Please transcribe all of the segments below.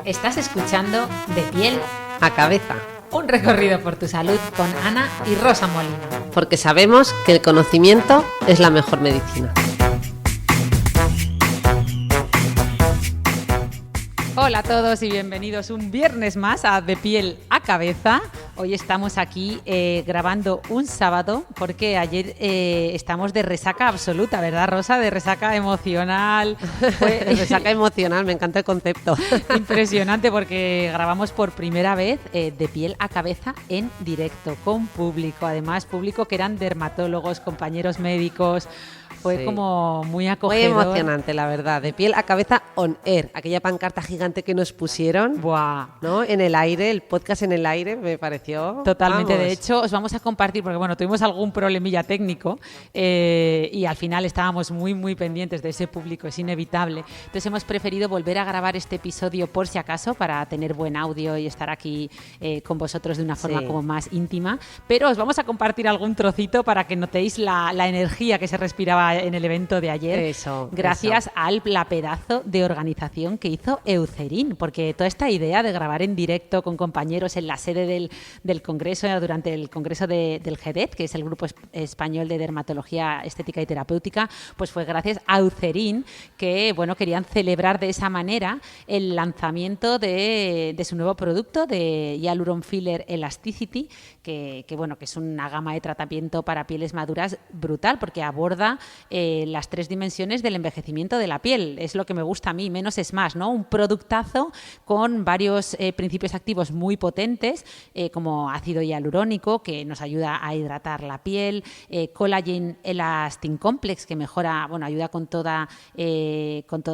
Estás escuchando De piel a cabeza. Un recorrido por tu salud con Ana y Rosa Molina. Porque sabemos que el conocimiento es la mejor medicina. Hola a todos y bienvenidos un viernes más a De piel a cabeza. Hoy estamos aquí grabando un sábado porque ayer estamos de resaca absoluta, ¿verdad, Rosa? De resaca emocional. Resaca emocional, me encanta el concepto. Impresionante porque grabamos por primera vez De piel a cabeza en directo, con público. Además, público que eran dermatólogos, compañeros médicos. Fue como muy acogedor. Muy emocionante, la verdad. De piel a cabeza on air. Aquella pancarta gigante que nos pusieron. ¡Buah! ¿No? En el aire, el podcast en el aire, me pareció. Totalmente. Vamos. De hecho, os vamos a compartir, porque bueno, tuvimos algún problemilla técnico y al final estábamos muy pendientes de ese público, es inevitable. Entonces hemos preferido volver a grabar este episodio por si acaso, para tener buen audio y estar aquí con vosotros de una forma como más íntima. Pero os vamos a compartir algún trocito para que notéis la energía que se respiraba en el evento de ayer. Eso. Gracias a la pedazo de organización que hizo Eucerin, porque toda esta idea de grabar en directo con compañeros en la sede del Congreso, durante el Congreso del GEDET, que es el Grupo Español de Dermatología Estética y Terapéutica, pues fue gracias a Eucerin que, bueno, querían celebrar de esa manera el lanzamiento de su nuevo producto, de Hyaluron Filler Elasticity, que es una gama de tratamiento para pieles maduras brutal, porque aborda las tres dimensiones del envejecimiento de la piel. Es lo que me gusta a mí, menos es más, ¿no? Un productazo con varios principios activos muy potentes, como ácido hialurónico, que nos ayuda a hidratar la piel, Collagen Elastin Complex, que mejora, ayuda con toda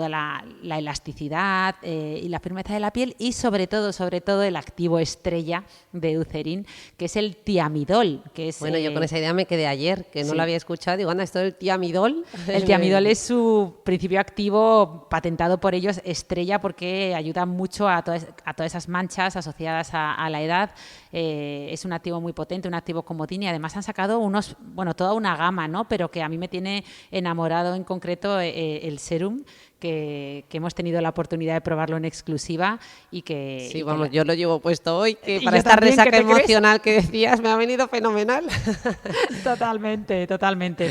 la elasticidad y la firmeza de la piel, y sobre todo el activo estrella de Eucerin, que es el Thiamidol, que es... Bueno, yo con esa idea me quedé ayer, que no la había escuchado. Digo, anda, esto del Thiamidol. El Thiamidol es su principio activo patentado por ellos, estrella, porque ayuda mucho a todas esas manchas asociadas a la edad. Es un activo muy potente, un activo comodín, y además han sacado toda una gama, ¿no? Pero que a mí me tiene enamorado en concreto el serum, que hemos tenido la oportunidad de probarlo en exclusiva y que... Sí, yo lo llevo puesto hoy, que para esta resaca emocional que decías me ha venido fenomenal. Totalmente,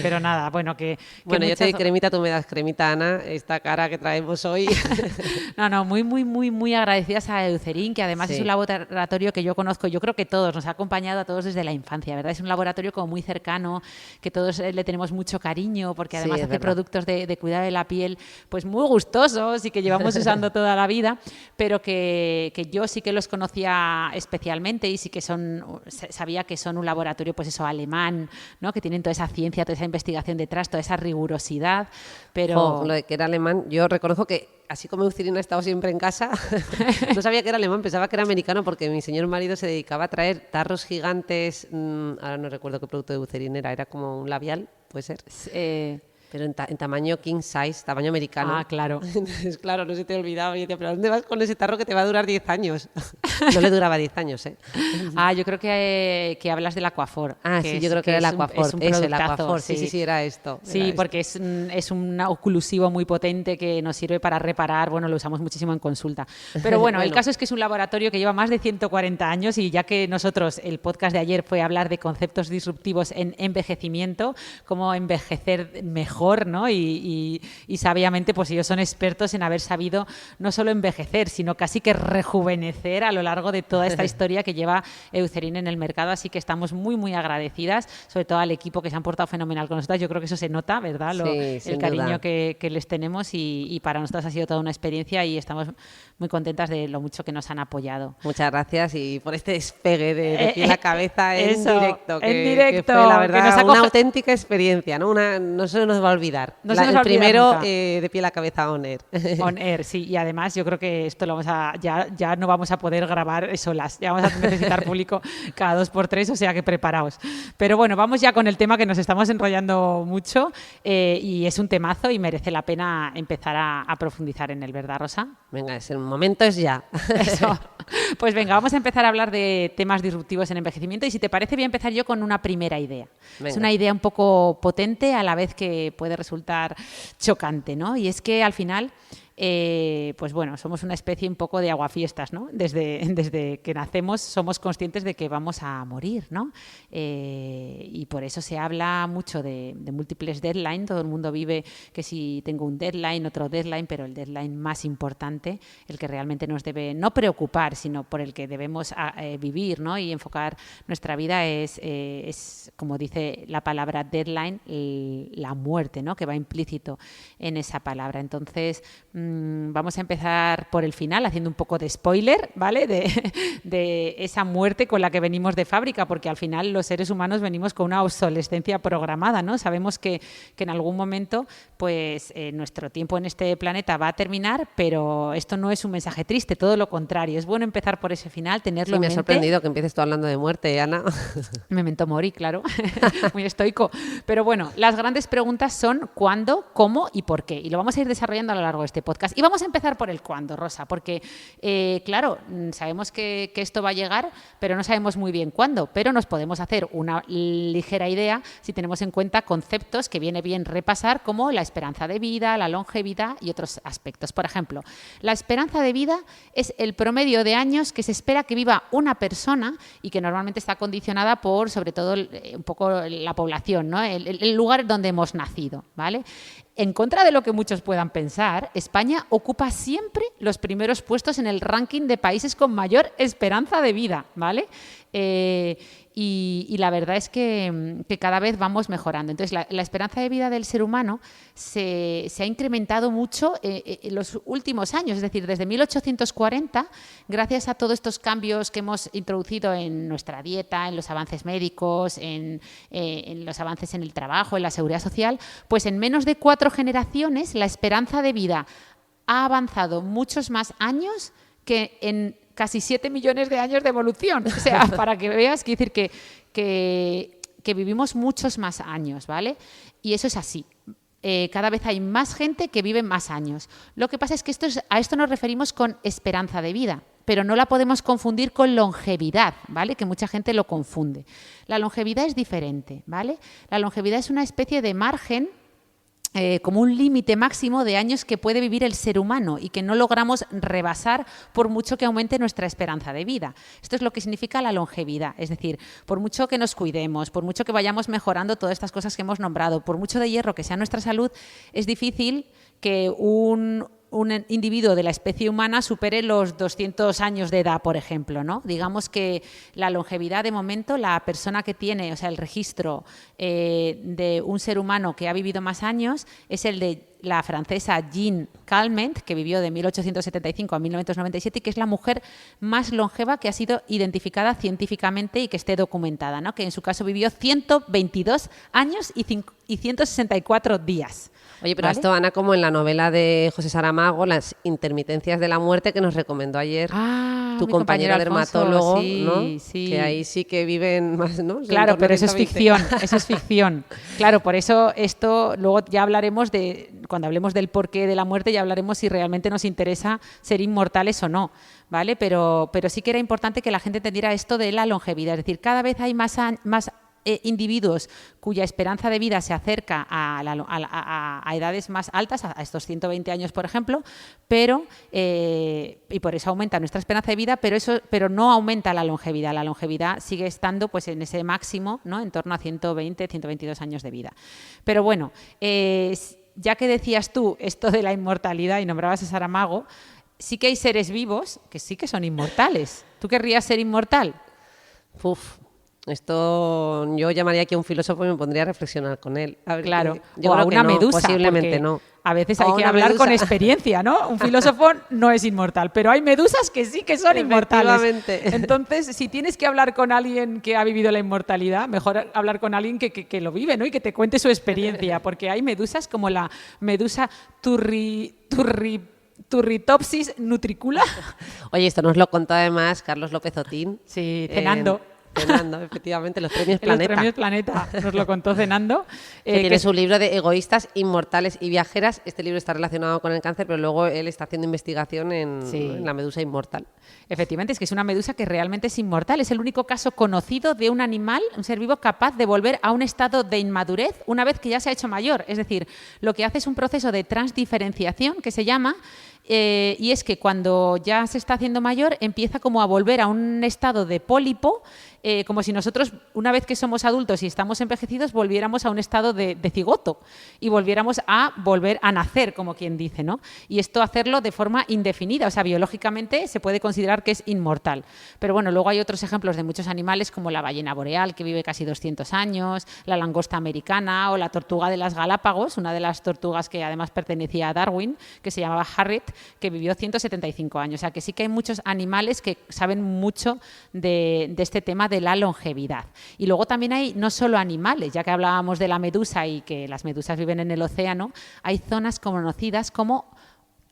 pero nada, yo te doy cremita, tú me das cremita, Ana, esta cara que traemos hoy. Muy agradecidas a Eucerin, que además es un laboratorio que yo conozco, yo creo que todos, nos ha acompañado a todos desde la infancia, ¿verdad? Es un laboratorio como muy cercano, que todos le tenemos mucho cariño, porque además hace productos de cuidado de la piel, pues muy gustosos y que llevamos usando toda la vida, pero que yo sí que los conocía especialmente y sí que sabía que son un laboratorio, pues eso, alemán, ¿no? Que tienen toda esa ciencia, toda esa investigación detrás, toda esa rigurosidad, pero... Lo de que era alemán, yo reconozco que así como Eucerin ha estado siempre en casa, no sabía que era alemán, pensaba que era americano, porque mi señor marido se dedicaba a traer tarros gigantes, ahora no recuerdo qué producto de Eucerin era como un labial, ¿puede ser? Pero en tamaño king size, tamaño americano. Ah, claro. Entonces, claro, no se te olvidaba. Y yo decía, ¿pero dónde vas con ese tarro que te va a durar 10 años? No le duraba 10 años, ¿eh? Yo creo que hablas del Aquaphor. Yo creo que era el Aquaphor. Es un productazo, el Aquaphor, sí, era esto. Sí, porque es un oclusivo muy potente que nos sirve para reparar, lo usamos muchísimo en consulta. Pero el caso es que es un laboratorio que lleva más de 140 años, y ya que nosotros, el podcast de ayer fue hablar de conceptos disruptivos en envejecimiento, cómo envejecer mejor, ¿no? Y sabiamente, pues ellos son expertos en haber sabido no solo envejecer, sino casi que rejuvenecer a lo largo de toda esta historia que lleva Eucerin en el mercado. Así que estamos muy agradecidas, sobre todo al equipo, que se han portado fenomenal con nosotras. Yo creo que eso se nota, ¿verdad? El cariño que les tenemos, y para nosotras ha sido toda una experiencia, y estamos muy contentas de lo mucho que nos han apoyado. Muchas gracias, y por este despegue de piel a cabeza en directo. Que fue, la verdad, una auténtica experiencia, ¿no? No se nos va a olvidar. El primero de piel a cabeza on air. On air, sí. Y además yo creo que esto ya no vamos a poder grabar solas. Ya vamos a necesitar público cada 2x3, o sea que preparaos. Pero vamos ya con el tema, que nos estamos enrollando mucho, y es un temazo y merece la pena empezar a profundizar en él, ¿verdad, Rosa? Venga, el momento es ya. Eso. Pues venga, vamos a empezar a hablar de temas disruptivos en envejecimiento, y si te parece voy a empezar yo con una primera idea. Venga. Es una idea un poco potente, a la vez que puede resultar chocante, ¿no? Y es que al final pues bueno, somos una especie un poco de aguafiestas, ¿no? Desde que nacemos somos conscientes de que vamos a morir, ¿no? Y por eso se habla mucho de múltiples deadlines. Todo el mundo vive que si tengo un deadline, otro deadline, pero el deadline más importante, el que realmente nos debe no preocupar, sino por el que debemos vivir, ¿no? Y enfocar nuestra vida es, como dice la palabra deadline, la muerte, ¿no? Que va implícito en esa palabra. Entonces, vamos a empezar por el final, haciendo un poco de spoiler, ¿vale? De esa muerte con la que venimos de fábrica, porque al final los seres humanos venimos con una obsolescencia programada, ¿no? Sabemos que en algún momento, pues, nuestro tiempo en este planeta va a terminar, pero esto no es un mensaje triste, todo lo contrario. Es bueno empezar por ese final, tenerlo en mente. Me ha sorprendido que empieces tú hablando de muerte, Ana. Memento mori, claro. Muy estoico. Pero bueno, las grandes preguntas son cuándo, cómo y por qué. Y lo vamos a ir desarrollando a lo largo de este podcast. Y vamos a empezar por el cuándo, Rosa, porque, claro, sabemos que esto va a llegar, pero no sabemos muy bien cuándo. Pero nos podemos hacer una ligera idea si tenemos en cuenta conceptos que viene bien repasar, como la esperanza de vida, la longevidad y otros aspectos. Por ejemplo, la esperanza de vida es el promedio de años que se espera que viva una persona y que normalmente está condicionada por, sobre todo, un poco la población, ¿no? El lugar donde hemos nacido, ¿vale? En contra de lo que muchos puedan pensar, España ocupa siempre los primeros puestos en el ranking de países con mayor esperanza de vida, ¿vale? Y la verdad es que cada vez vamos mejorando. Entonces, la esperanza de vida del ser humano se ha incrementado mucho en los últimos años, es decir, desde 1840, gracias a todos estos cambios que hemos introducido en nuestra dieta, en los avances médicos, en los avances en el trabajo, en la seguridad social, pues en menos de 4 generaciones la esperanza de vida ha avanzado muchos más años que en casi 7 millones de años de evolución. O sea, para que veas, quiere decir que vivimos muchos más años, ¿vale? Y eso es así. Cada vez hay más gente que vive más años. Lo que pasa es que a esto nos referimos con esperanza de vida, pero no la podemos confundir con longevidad, ¿vale? Que mucha gente lo confunde. La longevidad es diferente, ¿vale? La longevidad es una especie de margen, como un límite máximo de años que puede vivir el ser humano y que no logramos rebasar por mucho que aumente nuestra esperanza de vida. Esto es lo que significa la longevidad, es decir, por mucho que nos cuidemos, por mucho que vayamos mejorando todas estas cosas que hemos nombrado, por mucho de hierro que sea nuestra salud, es difícil que un individuo de la especie humana supere los 200 años de edad, por ejemplo, ¿no? Digamos que la longevidad, de momento, la persona que tiene, o sea, el registro de un ser humano que ha vivido más años es el de la francesa Jeanne Calment, que vivió de 1875 a 1997 y que es la mujer más longeva que ha sido identificada científicamente y que esté documentada, ¿no? Que en su caso vivió 122 años y 164 días. Oye, pero ¿vale? esto, Ana, como en la novela de José Saramago, Las intermitencias de la muerte, que nos recomendó ayer tu mi compañero Alfonso, dermatólogo, sí, ¿no? sí. Que ahí sí que viven más, ¿no? Claro, pero eso es ficción, eso es ficción. Claro, por eso esto luego ya hablaremos cuando hablemos del porqué de la muerte, ya hablaremos si realmente nos interesa ser inmortales o no, ¿vale? Pero sí que era importante que la gente entendiera esto de la longevidad, es decir, cada vez hay más individuos cuya esperanza de vida se acerca a edades más altas, a estos 120 años, por ejemplo, pero y por eso aumenta nuestra esperanza de vida, pero no aumenta la longevidad. La longevidad sigue estando pues en ese máximo, ¿no? En torno a 120, 122 años de vida. Pero bueno, ya que decías tú esto de la inmortalidad y nombrabas a Saramago, sí que hay seres vivos que sí que son inmortales. ¿Tú querrías ser inmortal? Uf. Esto yo llamaría aquí a un filósofo y me pondría a reflexionar con él. A ver, claro, yo o creo a una que no, medusa. posiblemente no. A veces hay que hablar con experiencia, ¿no? Un filósofo no es inmortal, pero hay medusas que sí que son inmortales. Entonces, si tienes que hablar con alguien que ha vivido la inmortalidad, mejor hablar con alguien que lo vive, ¿no? Y que te cuente su experiencia, porque hay medusas como la medusa Turritopsis nutricula. Oye, esto nos lo contó además Carlos López Otín. Sí, cenando. cenando, efectivamente, los premios En los Planeta. premios Planeta nos lo contó cenando. Que tiene su libro de Egoístas, Inmortales y Viajeras. Este libro está relacionado con el cáncer, pero luego él está haciendo investigación en la medusa inmortal. Efectivamente, es que es una medusa que realmente es inmortal. Es el único caso conocido de un animal, un ser vivo, capaz de volver a un estado de inmadurez una vez que ya se ha hecho mayor. Es decir, lo que hace es un proceso de transdiferenciación que se llama, y es que cuando ya se está haciendo mayor empieza como a volver a un estado de pólipo, como si nosotros, una vez que somos adultos y estamos envejecidos, volviéramos a un estado de cigoto y volviéramos a volver a nacer, como quien dice, ¿no? Y esto hacerlo de forma indefinida, o sea, biológicamente se puede considerar que es inmortal. Pero bueno, luego hay otros ejemplos de muchos animales como la ballena boreal, que vive casi 200 años, la langosta americana o la tortuga de las Galápagos, una de las tortugas que además pertenecía a Darwin, que se llamaba Harriet, que vivió 175 años. O sea, que sí que hay muchos animales que saben mucho de este tema de la longevidad. Y luego también hay no solo animales, ya que hablábamos de la medusa y que las medusas viven en el océano, hay zonas conocidas como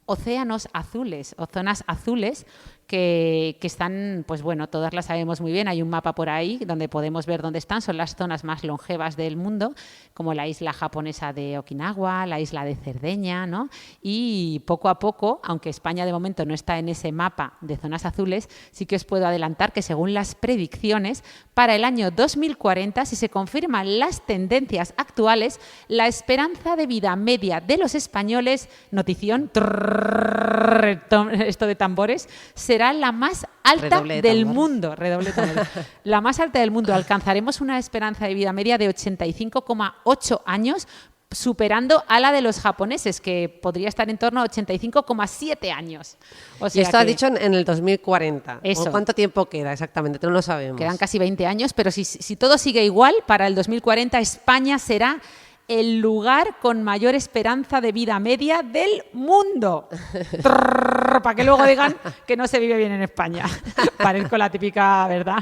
océanos azules o zonas azules que están, pues bueno, todas las sabemos muy bien, hay un mapa por ahí donde podemos ver dónde están, son las zonas más longevas del mundo, como la isla japonesa de Okinawa, la isla de Cerdeña, ¿no? Y poco a poco, aunque España de momento no está en ese mapa de zonas azules, sí que os puedo adelantar que según las predicciones, para el año 2040, si se confirman las tendencias actuales, la esperanza de vida media de los españoles, notición, esto de tambores, será la más alta del mundo. Redoble de tambores. La más alta del mundo. Alcanzaremos una esperanza de vida media de 85,8 años, superando a la de los japoneses, que podría estar en torno a 85,7 años. O sea, y esto has dicho en el 2040. Eso. ¿Cuánto tiempo queda exactamente? No lo sabemos. Quedan casi 20 años, pero si todo sigue igual, para el 2040 España será el lugar con mayor esperanza de vida media del mundo. Para que luego digan que no se vive bien en España. Parezco la típica, ¿verdad?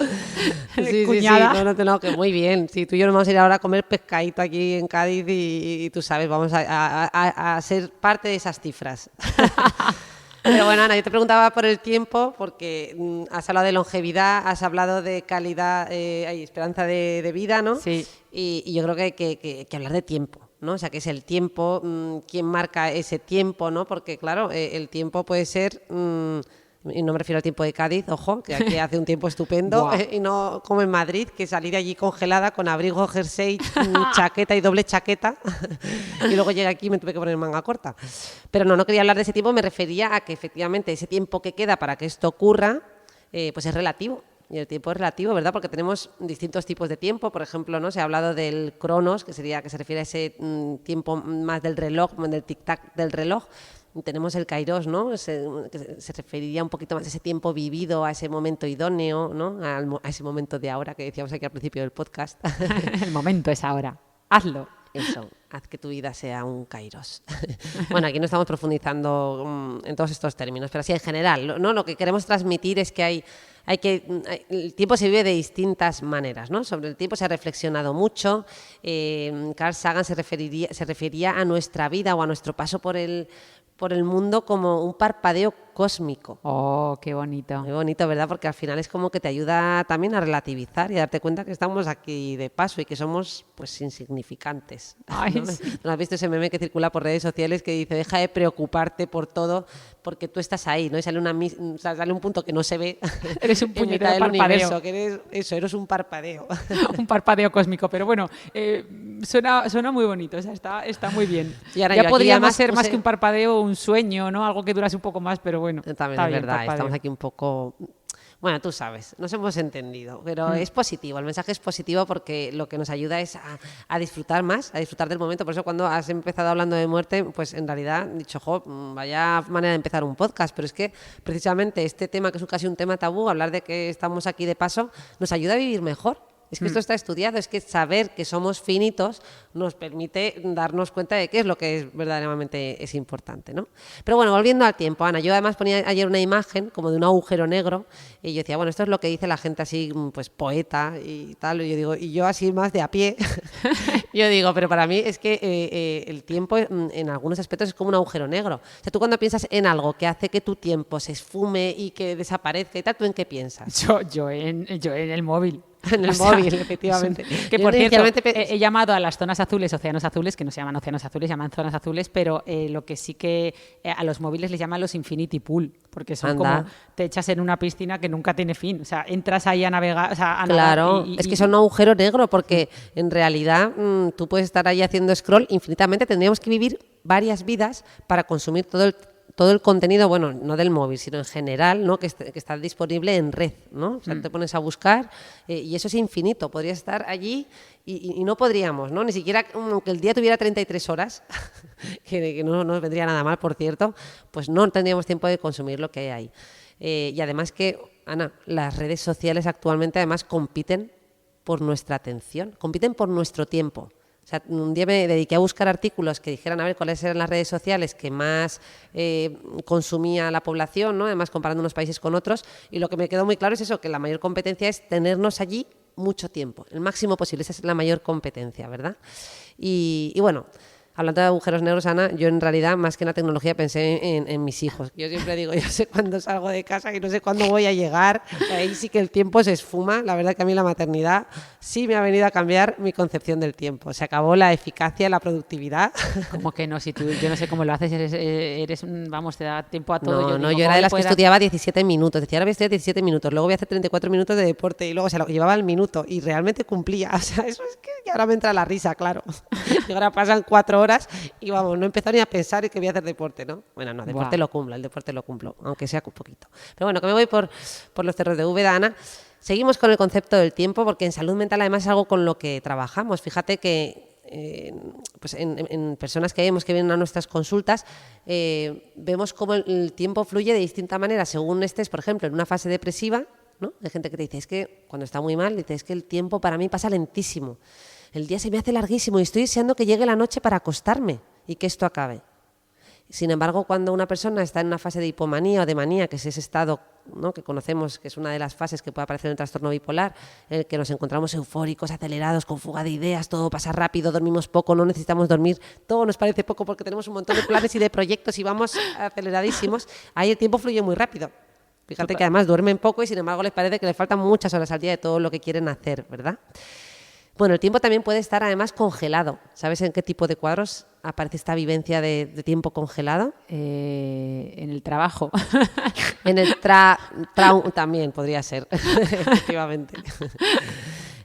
Sí, Cuñada. Sí. No, que muy bien. Sí, tú y yo nos vamos a ir ahora a comer pescadito aquí en Cádiz y tú sabes, vamos a ser parte de esas cifras. Pero bueno, Ana, yo te preguntaba por el tiempo, porque has hablado de longevidad, has hablado de calidad, hay esperanza de vida, ¿no? Sí. Y yo creo que hay que hablar de tiempo, ¿no? O sea, que es el tiempo, quién marca ese tiempo, ¿no? Porque, claro, el tiempo puede ser... y no me refiero al tiempo de Cádiz, ojo, que aquí hace un tiempo estupendo, y no como en Madrid, que salí de allí congelada con abrigo, jersey, chaqueta y doble chaqueta, y luego llegué aquí y me tuve que poner manga corta. Pero no quería hablar de ese tiempo, me refería a que efectivamente ese tiempo que queda para que esto ocurra, pues es relativo. Y el tiempo es relativo, ¿verdad? Porque tenemos distintos tipos de tiempo. Por ejemplo, ¿no? Se ha hablado del cronos, que se refiere a ese tiempo más del reloj, del tic-tac del reloj. Tenemos el kairos, ¿no? Que se referiría un poquito más a ese tiempo vivido, a ese momento idóneo, ¿no? A ese momento de ahora que decíamos aquí al principio del podcast. El momento es ahora. Hazlo. Eso, haz que tu vida sea un kairos. Bueno, aquí no estamos profundizando en todos estos términos, pero sí en general, ¿no? Lo que queremos transmitir es que el tiempo se vive de distintas maneras, ¿no? Sobre el tiempo se ha reflexionado mucho. Carl Sagan se refería a nuestra vida o a nuestro paso por el mundo como un parpadeo cósmico. Oh, qué bonito. Muy bonito, ¿verdad? Porque al final es como que te ayuda también a relativizar y a darte cuenta que estamos aquí de paso y que somos pues insignificantes. Ay, ¿no? sí. ¿No has visto ese meme que circula por redes sociales que dice deja de preocuparte por todo porque tú estás ahí, ¿no? Y sale un punto que no se ve. Eres un en puñetero mitad del parpadeo. universo, que eres un parpadeo. Un parpadeo cósmico, pero bueno, suena muy bonito, o sea, está muy bien. Y ahora Ya yo aquí podríamos además ser más puse- que un parpadeo, un sueño, ¿no? Algo que durase un poco más, pero bueno. También está es bien, verdad, parpadeo. estamos aquí un poco... Bueno, tú sabes, nos hemos entendido, pero es positivo, el mensaje es positivo porque lo que nos ayuda es a disfrutar más, a disfrutar del momento. Por eso cuando has empezado hablando de muerte, pues en realidad he dicho, vaya manera de empezar un podcast, pero es que precisamente este tema, que es casi un tema tabú, hablar de que estamos aquí de paso, nos ayuda a vivir mejor. Es que esto está estudiado, es que saber que somos finitos nos permite darnos cuenta de qué es lo que verdaderamente es importante, ¿no? Pero bueno, volviendo al tiempo, Ana, yo además ponía ayer una imagen como de un agujero negro y yo decía, bueno, esto es lo que dice la gente así, pues poeta y tal, y yo digo, y yo así más de a pie, yo digo, pero para mí es que el tiempo en algunos aspectos es como un agujero negro. O sea, tú cuando piensas en algo que hace que tu tiempo se esfume y que desaparezca y tal, ¿tú en qué piensas? Yo en el móvil. en el O sea, móvil, efectivamente. Que Yo por cierto, inicialmente he llamado a las zonas azules, océanos azules, que no se llaman océanos azules, se llaman zonas azules, pero lo que sí que a los móviles les llaman los infinity pool, porque son Anda. como te echas en una piscina que nunca tiene fin. O sea, entras ahí a navegar, o sea, a Claro, nadar es que son un agujero negro porque en realidad tú puedes estar ahí haciendo scroll infinitamente. Tendríamos que vivir varias vidas para consumir todo el contenido, bueno, no del móvil, sino en general, ¿no? Que está disponible en red, ¿no? O sea, te pones a buscar y eso es infinito. Podría estar allí y no podríamos, ¿no? Ni siquiera que el día tuviera 33 horas, que no nos vendría nada mal, por cierto, pues no tendríamos tiempo de consumir lo que hay ahí. Y además que, Ana, las redes sociales actualmente además compiten por nuestra atención, compiten por nuestro tiempo. O sea, un día me dediqué a buscar artículos que dijeran a ver cuáles eran las redes sociales que más consumía la población, ¿no? Además comparando unos países con otros, y lo que me quedó muy claro es eso, que la mayor competencia es tenernos allí mucho tiempo, el máximo posible, esa es la mayor competencia, ¿verdad? Y bueno, hablando de agujeros negros, Ana, yo en realidad más que en la tecnología pensé en mis hijos. Yo siempre digo, yo sé cuándo salgo de casa y no sé cuándo voy a llegar. Ahí sí que el tiempo se esfuma. La verdad que a mí la maternidad sí me ha venido a cambiar mi concepción del tiempo. Se acabó la eficacia, la productividad. como que no, si tú, yo no sé cómo lo haces, vamos, te da tiempo a todo. No, yo era de las que estudiaba 17 minutos. Decía, ahora voy a estudiar 17 minutos, luego voy a hacer 34 minutos de deporte y luego se lo llevaba al minuto y realmente cumplía. O sea, eso es que y ahora me entra la risa, claro. Y ahora pasan 4 horas y vamos, no he empezado ni a pensar en que voy a hacer deporte, ¿no? Bueno, no, deporte lo cumplo, el deporte lo cumplo, aunque sea un poquito. Pero bueno, que me voy por los cerros de Úbeda, Ana. Seguimos con el concepto del tiempo porque en salud mental además es algo con lo que trabajamos. Fíjate que pues en personas que vemos que vienen a nuestras consultas, vemos cómo el tiempo fluye de distinta manera según estés, por ejemplo, en una fase depresiva, ¿no? Hay gente que te dice, es que cuando está muy mal, dice, es que el tiempo para mí pasa lentísimo. El día se me hace larguísimo y estoy deseando que llegue la noche para acostarme y que esto acabe. Sin embargo, cuando una persona está en una fase de hipomanía o de manía, que es ese estado, ¿no?, que conocemos, que es una de las fases que puede aparecer en el trastorno bipolar, en el que nos encontramos eufóricos, acelerados, con fuga de ideas, todo pasa rápido, dormimos poco, no necesitamos dormir, todo nos parece poco porque tenemos un montón de planes y de proyectos y vamos aceleradísimos, ahí el tiempo fluye muy rápido. Fíjate que además duermen poco y sin embargo les parece que les faltan muchas horas al día de todo lo que quieren hacer, ¿verdad? Bueno, el tiempo también puede estar además congelado. ¿Sabes en qué tipo de cuadros aparece esta vivencia de tiempo congelado? En el trabajo. En el también podría ser, efectivamente.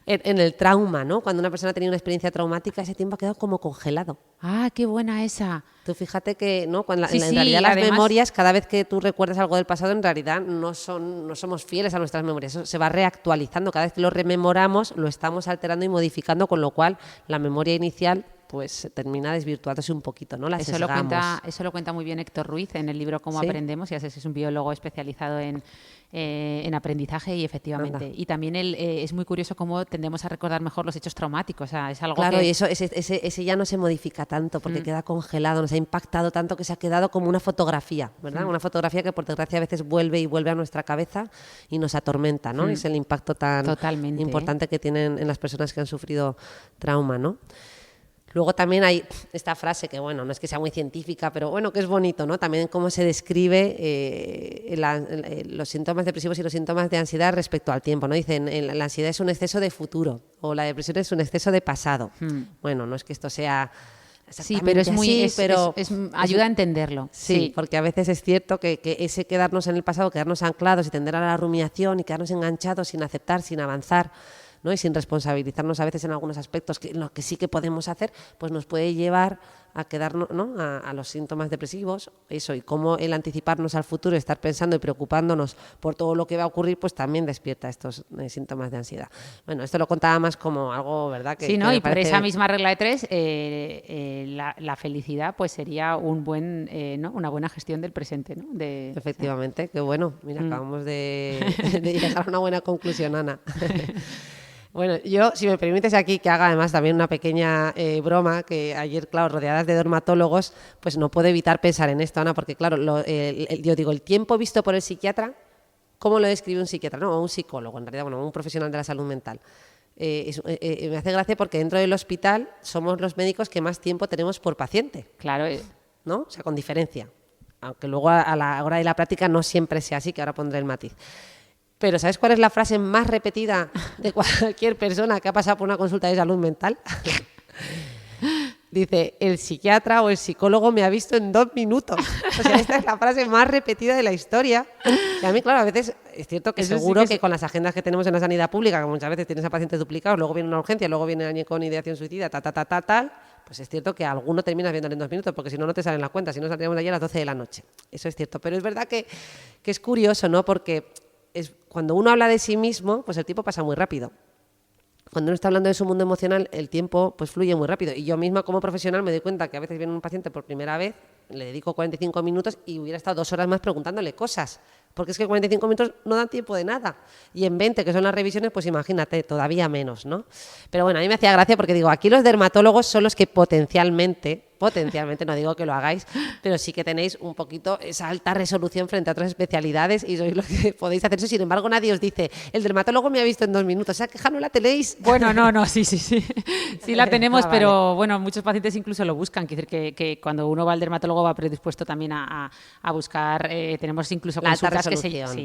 En el trauma, ¿no? Cuando una persona ha tenido una experiencia traumática, ese tiempo ha quedado como congelado. ¡Ah, qué buena esa! Tú fíjate que, ¿no?, cuando Sí, en realidad las además, memorias, cada vez que tú recuerdas algo del pasado, en realidad no somos fieles a nuestras memorias. Eso se va reactualizando. Cada vez que lo rememoramos, lo estamos alterando y modificando, con lo cual la memoria inicial pues termina desvirtuándose un poquito, ¿no? La sesgamos. Eso lo cuenta muy bien Héctor Ruiz en el libro Cómo ¿Sí? aprendemos, ya sé, es un biólogo especializado en aprendizaje y efectivamente. Anda. Y también es muy curioso cómo tendemos a recordar mejor los hechos traumáticos. O sea, es algo Claro, que... y eso, ese ya no se modifica tanto porque queda congelado, nos ha impactado tanto que se ha quedado como una fotografía, ¿verdad? Una fotografía que por desgracia a veces vuelve y vuelve a nuestra cabeza y nos atormenta, ¿no? Es el impacto tan Totalmente, importante que tienen en las personas que han sufrido trauma, ¿no? Luego también hay esta frase que, bueno, no es que sea muy científica, pero bueno, que es bonito, ¿no? También cómo se describe los síntomas depresivos y los síntomas de ansiedad respecto al tiempo, ¿no? Dicen, la ansiedad es un exceso de futuro o la depresión es un exceso de pasado. Bueno, no es que esto sea Sí, pero es muy así, pero ayuda a entenderlo. Sí, porque a veces es cierto que ese quedarnos en el pasado, quedarnos anclados y tender a la rumiación y quedarnos enganchados sin aceptar, sin avanzar, ¿no?, y sin responsabilizarnos a veces en algunos aspectos en los que sí que podemos hacer, pues nos puede llevar a quedarnos, ¿no?, a los síntomas depresivos, eso, y cómo el anticiparnos al futuro, estar pensando y preocupándonos por todo lo que va a ocurrir, pues también despierta estos síntomas de ansiedad. Bueno, esto lo contaba más como algo, ¿verdad? Sí, ¿no? Y por esa misma regla de 3, la felicidad pues sería un buen, ¿no?, una buena gestión del presente, ¿no? Efectivamente, qué bueno. Mira, acabamos de llegar a una buena conclusión, Ana. Bueno, yo, si me permites aquí que haga además también una pequeña broma, que ayer, claro, rodeadas de dermatólogos, pues no puedo evitar pensar en esto, Ana, porque claro, yo digo, el tiempo visto por el psiquiatra, ¿cómo lo describe un psiquiatra? No, o un psicólogo, en realidad, bueno, un profesional de la salud mental. Me hace gracia porque dentro del hospital somos los médicos que más tiempo tenemos por paciente. Claro. ¿No? O sea, con diferencia. Aunque luego a la hora de la práctica no siempre sea así, que ahora pondré el matiz. Pero ¿sabes cuál es la frase más repetida de cualquier persona que ha pasado por una consulta de salud mental? Dice, el psiquiatra o el psicólogo me ha visto en 2 minutos. O sea, esta es la frase más repetida de la historia. Y a mí, claro, a veces es cierto que seguro que con las agendas que tenemos en la sanidad pública, que muchas veces tienes a pacientes duplicados, luego viene una urgencia, luego viene alguien con ideación suicida, tal, pues es cierto que a alguno terminas viéndole en 2 minutos, porque si no, no te salen las cuentas, si no saldríamos de allí a las 12 de la noche. Eso es cierto. Pero es verdad que es curioso, ¿no? Porque cuando uno habla de sí mismo, pues el tiempo pasa muy rápido. Cuando uno está hablando de su mundo emocional, el tiempo pues fluye muy rápido. Y yo misma como profesional me doy cuenta que a veces viene un paciente por primera vez, le dedico 45 minutos y hubiera estado 2 horas más preguntándole cosas. Porque es que 45 minutos no dan tiempo de nada. Y en 20, que son las revisiones, pues imagínate, todavía menos, ¿no? Pero bueno, a mí me hacía gracia porque digo, aquí los dermatólogos son los que potencialmente, no digo que lo hagáis, pero sí que tenéis un poquito esa alta resolución frente a otras especialidades y sois los que podéis hacer eso. Sin embargo, nadie os dice, el dermatólogo me ha visto en 2 minutos, esa queja no la tenéis. Bueno, no, sí. Sí la tenemos, vale. Pero bueno, muchos pacientes incluso lo buscan. Quiere decir que cuando uno va al dermatólogo va predispuesto también a buscar, tenemos incluso consultas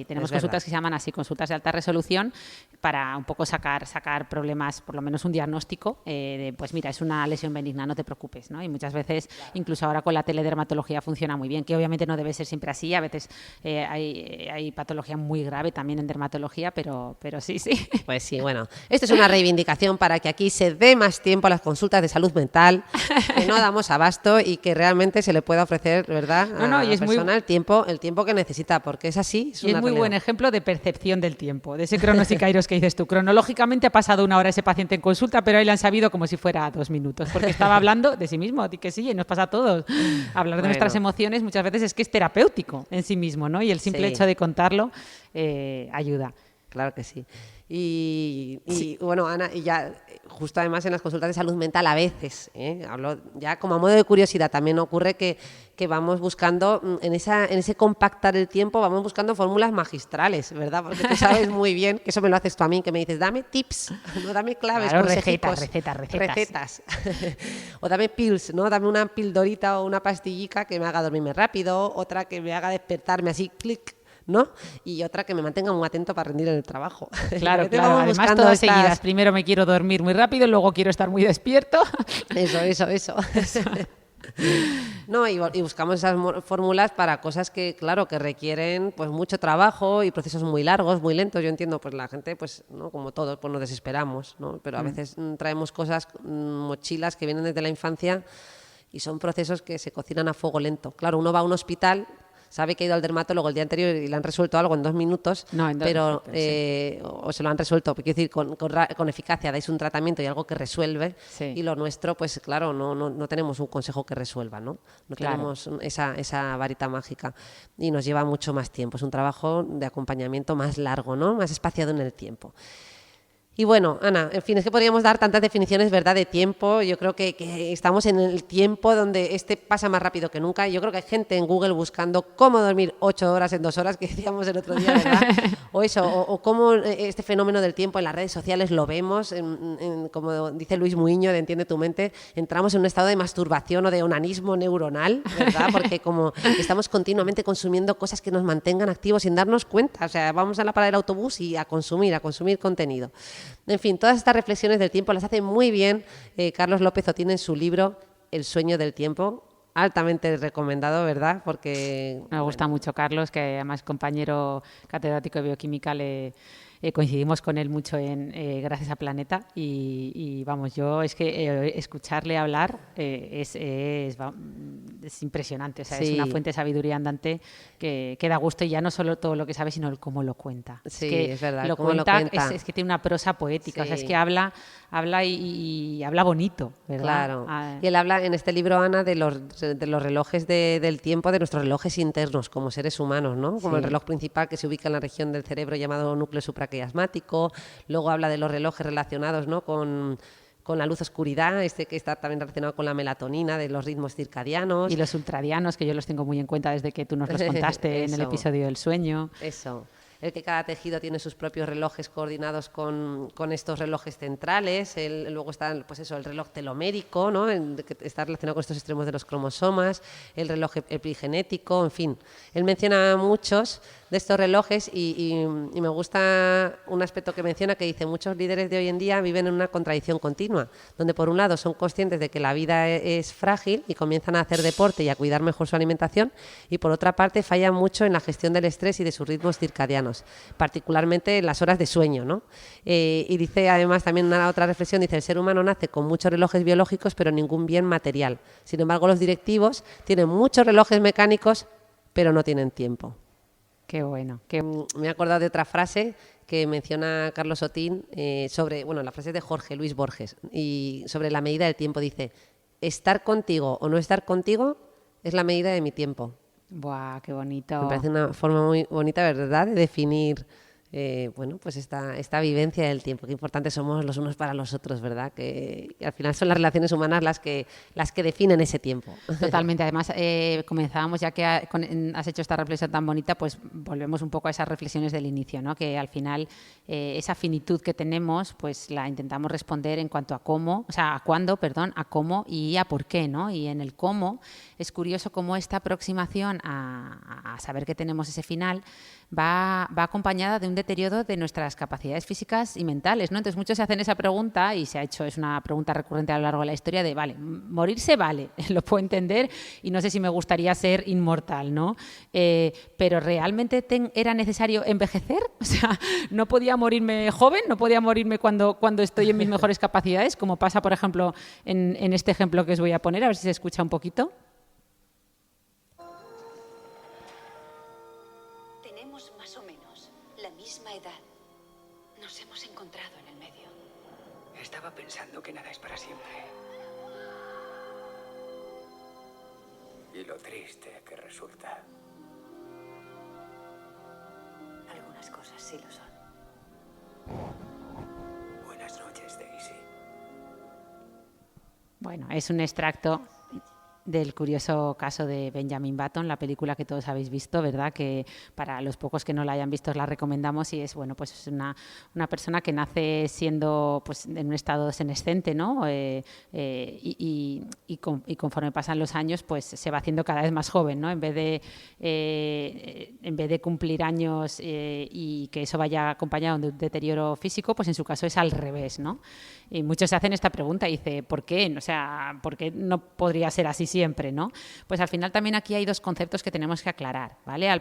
tenemos consultas que se llaman así, consultas de alta resolución, para un poco sacar problemas, por lo menos un diagnóstico, pues mira, es una lesión benigna, no te preocupes, ¿no? Y muchas veces, incluso ahora con la teledermatología funciona muy bien, que obviamente no debe ser siempre así, a veces hay patología muy grave también en dermatología, pero sí. Pues sí, bueno, esto es una reivindicación para que aquí se dé más tiempo a las consultas de salud mental, que no damos abasto y que realmente se le pueda ofrecer, ¿verdad?, a la persona el tiempo que necesita, porque es así. Y es muy buen ejemplo de percepción del tiempo, de ese cronos y kairos que dices tú. Cronológicamente ha pasado 1 hora ese paciente en consulta, pero ahí le han sabido como si fuera 2 minutos, porque estaba hablando de sí mismo, a ti que sí, y nos pasa a todos. Hablar de nuestras emociones muchas veces es que es terapéutico en sí mismo, ¿no? Y el simple hecho de contarlo ayuda. Claro que sí. Y bueno, Ana, y ya justo además en las consultas de salud mental a veces, hablo ya como a modo de curiosidad, también ocurre que vamos buscando, en ese compactar el tiempo, vamos buscando fórmulas magistrales, ¿verdad? Porque tú sabes muy bien, que eso me lo haces tú a mí, que me dices, dame tips, no dame claves, claro, recetas. O dame pills, ¿no? Dame una pildorita o una pastillica que me haga dormirme rápido, otra que me haga despertarme así, clic, ¿no? Y otra que me mantenga muy atento para rendir en el trabajo. Claro. Además todas seguidas. Primero me quiero dormir muy rápido, luego quiero estar muy despierto. Eso. No, y buscamos esas fórmulas para cosas que, claro, que requieren pues mucho trabajo y procesos muy largos, muy lentos. Yo entiendo, pues la gente, pues, ¿no?, como todos, pues nos desesperamos, ¿no? Pero a veces traemos cosas, mochilas que vienen desde la infancia y son procesos que se cocinan a fuego lento. Claro, uno va a un hospital, sabe que ha ido al dermatólogo el día anterior y le han resuelto algo en 2 minutos, o se lo han resuelto, quiero decir, con eficacia, dais un tratamiento y algo que resuelve, y lo nuestro, pues claro, no tenemos un consejo que resuelva, ¿no? Tenemos esa varita mágica y nos lleva mucho más tiempo, es un trabajo de acompañamiento más largo, ¿no?, más espaciado en el tiempo. Y bueno, Ana, en fin, es que podríamos dar tantas definiciones, ¿verdad?, de tiempo. Yo creo que estamos en el tiempo donde pasa más rápido que nunca. Yo creo que hay gente en Google buscando cómo dormir 8 horas en 2 horas, que decíamos el otro día, ¿verdad? O cómo este fenómeno del tiempo en las redes sociales lo vemos, como dice Luis Muiño de Entiende tu mente, entramos en un estado de masturbación o de onanismo neuronal, ¿verdad? Porque como estamos continuamente consumiendo cosas que nos mantengan activos sin darnos cuenta. O sea, vamos a la parada del autobús y a consumir contenido. En fin, todas estas reflexiones del tiempo las hace muy bien Carlos López Otín en su libro El sueño del tiempo, altamente recomendado, ¿verdad? Porque me gusta mucho Carlos, que además es compañero catedrático de bioquímica, coincidimos con él mucho en Gracias a Planeta y vamos, yo es que escucharle hablar es impresionante, o sea, es una fuente de sabiduría andante que da gusto, y ya no solo todo lo que sabe, sino el cómo lo cuenta. Sí, es verdad, lo cuenta. Es que tiene una prosa poética, o sea, es que habla y habla bonito, ¿verdad? Claro, y él habla en este libro, Ana, de los relojes del tiempo, de nuestros relojes internos como seres humanos, ¿no? Como el reloj principal que se ubica en la región del cerebro llamado núcleo supraquiasmático. Luego habla de los relojes relacionados, ¿no?, con la luz-oscuridad, que está también relacionado con la melatonina, de los ritmos circadianos. Y los ultradianos, que yo los tengo muy en cuenta desde que tú nos los contaste en el episodio del sueño. Eso. El que cada tejido tiene sus propios relojes coordinados con estos relojes centrales. Luego está, pues eso, el reloj telomérico, ¿no?, que está relacionado con estos extremos de los cromosomas, el reloj epigenético, en fin. Él menciona muchos de estos relojes y me gusta un aspecto que menciona que dice muchos líderes de hoy en día viven en una contradicción continua, donde por un lado son conscientes de que la vida es frágil y comienzan a hacer deporte y a cuidar mejor su alimentación y por otra parte fallan mucho en la gestión del estrés y de sus ritmos circadianos, particularmente en las horas de sueño, ¿no? Y dice además también una otra reflexión, dice el ser humano nace con muchos relojes biológicos pero ningún bien material. Sin embargo, los directivos tienen muchos relojes mecánicos pero no tienen tiempo. Qué bueno. Me he acordado de otra frase que menciona Carlos Otín sobre, la frase es de Jorge Luis Borges y sobre la medida del tiempo. Dice, estar contigo o no estar contigo es la medida de mi tiempo. ¡Buah, qué bonito! Me parece una forma muy bonita, ¿verdad?, de definir pues esta vivencia del tiempo. Qué importantes somos los unos para los otros, ¿verdad? Que al final son las relaciones humanas las que definen ese tiempo. Totalmente. Además, comenzábamos, ya que has hecho esta reflexión tan bonita, pues volvemos un poco a esas reflexiones del inicio, ¿no? Que al final esa finitud que tenemos, pues la intentamos responder en cuanto a cómo, o sea, a cuándo, perdón, a cómo y a por qué, ¿no? Y en el cómo es curioso cómo esta aproximación a saber que tenemos ese final va acompañada de un deterioro de nuestras capacidades físicas y mentales, ¿no? Entonces muchos se hacen esa pregunta y es una pregunta recurrente a lo largo de la historia de, vale, morirse vale, lo puedo entender y no sé si me gustaría ser inmortal, ¿no? Pero ¿realmente era necesario envejecer? O sea, ¿no podía morirme joven? ¿No podía morirme cuando estoy en mis mejores capacidades? Como pasa, por ejemplo, en este ejemplo que os voy a poner, a ver si se escucha un poquito. Más o menos la misma edad. Nos hemos encontrado en el medio. Estaba pensando que nada es para siempre. Y lo triste que resulta. Algunas cosas sí lo son. Buenas noches, Daisy. Bueno, es un extracto del curioso caso de Benjamin Button, la película que todos habéis visto, ¿verdad? Que para los pocos que no la hayan visto os la recomendamos y es, pues es una persona que nace siendo pues en un estado senescente, ¿no? Y conforme pasan los años, pues se va haciendo cada vez más joven, ¿no? En vez de cumplir años y que eso vaya acompañado de un deterioro físico, pues en su caso es al revés, ¿no? Y muchos se hacen esta pregunta y dice, ¿por qué? O sea, ¿por qué no podría ser así siempre, ¿no? Pues al final también aquí hay dos conceptos que tenemos que aclarar, ¿vale?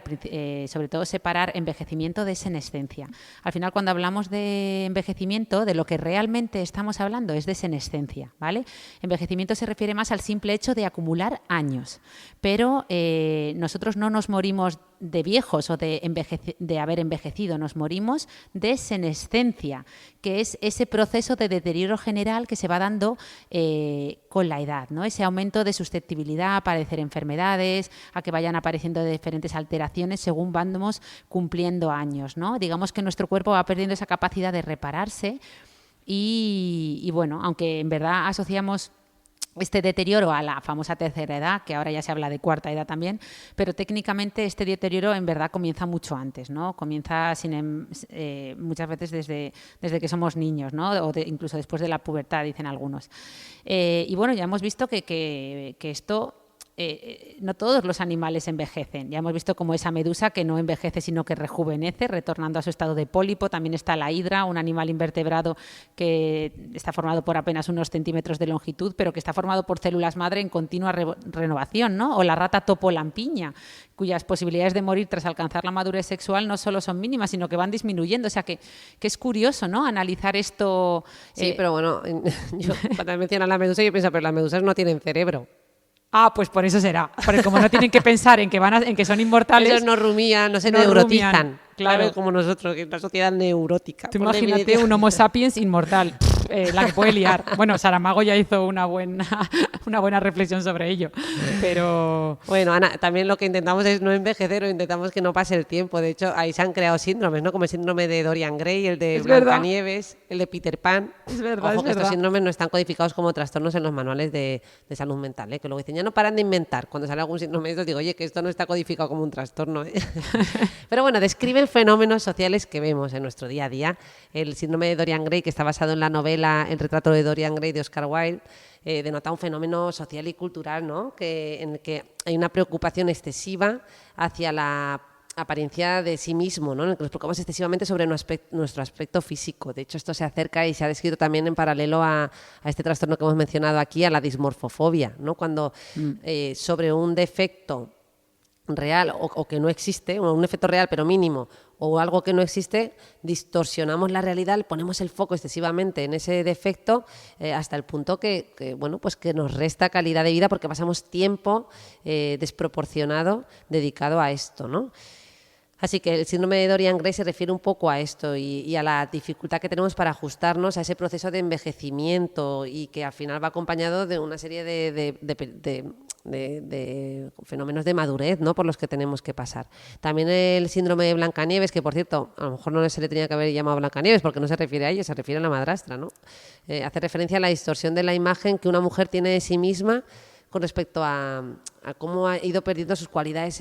Sobre todo separar envejecimiento de senescencia. Al final, cuando hablamos de envejecimiento, de lo que realmente estamos hablando es de senescencia, ¿vale? Envejecimiento se refiere más al simple hecho de acumular años, pero nosotros no nos morimos de viejos o de haber envejecido, nos morimos de senescencia, que es ese proceso de deterioro general que se va dando con la edad, ¿no? Ese aumento de susceptibilidad a padecer enfermedades, a que vayan apareciendo diferentes alteraciones según vamos cumpliendo años, ¿no? Digamos que nuestro cuerpo va perdiendo esa capacidad de repararse y bueno, aunque en verdad asociamos este deterioro a la famosa tercera edad, que ahora ya se habla de cuarta edad también, pero técnicamente este deterioro en verdad comienza mucho antes, ¿no? Comienza muchas veces desde que somos niños, ¿no? O incluso después de la pubertad, dicen algunos. Y bueno, ya hemos visto que esto... no todos los animales envejecen. Ya hemos visto como esa medusa que no envejece sino que rejuvenece, retornando a su estado de pólipo. También está la hidra, un animal invertebrado que está formado por apenas unos centímetros de longitud, pero que está formado por células madre en continua renovación, ¿no? O la rata topolampiña, cuyas posibilidades de morir tras alcanzar la madurez sexual no solo son mínimas, sino que van disminuyendo. O sea, que es curioso, ¿no? Analizar esto. Sí, pero bueno, yo cuando mencionan la medusa, yo pienso, pero las medusas no tienen cerebro. Ah, pues por eso será. Porque como no tienen que pensar en que son inmortales... Ellos no rumían, no se neurotizan. Claro, como nosotros, que es una sociedad neurótica. Tú imagínate un Homo sapiens inmortal, la que puede liar. Bueno, Saramago ya hizo una buena reflexión sobre ello, pero... Bueno, Ana, también lo que intentamos es no envejecer o intentamos que no pase el tiempo. De hecho, ahí se han creado síndromes, ¿no? Como el síndrome de Dorian Gray, el de Blancanieves, el de Peter Pan. Es verdad, Ojo, que estos síndromes no están codificados como trastornos en los manuales de salud mental, ¿eh? Que luego dicen, ya no paran de inventar. Cuando sale algún síndrome de estos, digo, oye, que esto no está codificado como un trastorno, ¿eh? Pero bueno, describen fenómenos sociales que vemos en nuestro día a día. El síndrome de Dorian Gray, que está basado en la novela El retrato de Dorian Gray de Oscar Wilde, denota un fenómeno social y cultural, ¿no? En el que hay una preocupación excesiva hacia la apariencia de sí mismo, ¿no? En el que nos preocupamos excesivamente sobre nuestro aspecto físico. De hecho, esto se acerca y se ha descrito también en paralelo a este trastorno que hemos mencionado aquí, a la dismorfofobia, ¿no? Cuando sobre un defecto real o que no existe, o un efecto real pero mínimo, o algo que no existe, distorsionamos la realidad, le ponemos el foco excesivamente en ese defecto hasta el punto que, bueno, pues que nos resta calidad de vida porque pasamos tiempo desproporcionado dedicado a esto, ¿no? Así que el síndrome de Dorian Gray se refiere un poco a esto y a la dificultad que tenemos para ajustarnos a ese proceso de envejecimiento y que al final va acompañado de una serie de fenómenos de madurez, ¿no? Por los que tenemos que pasar. También el síndrome de Blancanieves, que por cierto, a lo mejor no se le tenía que haber llamado Blancanieves porque no se refiere a ella, se refiere a la madrastra, ¿no? Hace referencia a la distorsión de la imagen que una mujer tiene de sí misma con respecto a cómo ha ido perdiendo sus cualidades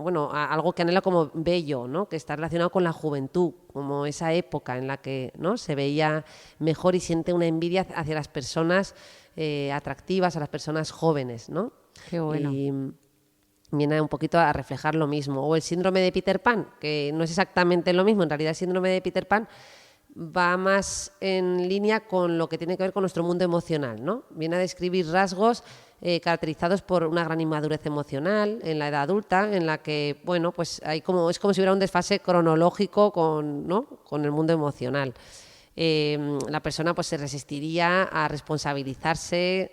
bueno, a algo que anhela como bello, ¿no? Que está relacionado con la juventud, como esa época en la que, ¿no?, se veía mejor y siente una envidia hacia las personas atractivas, a las personas jóvenes, ¿no? Qué bueno. Y viene un poquito a reflejar lo mismo. O el síndrome de Peter Pan, que no es exactamente lo mismo. En realidad el síndrome de Peter Pan va más en línea con lo que tiene que ver con nuestro mundo emocional, ¿no? Viene a describir rasgos caracterizados por una gran inmadurez emocional en la edad adulta, en la que, bueno, pues es como si hubiera un desfase cronológico con el mundo emocional. La persona pues se resistiría a responsabilizarse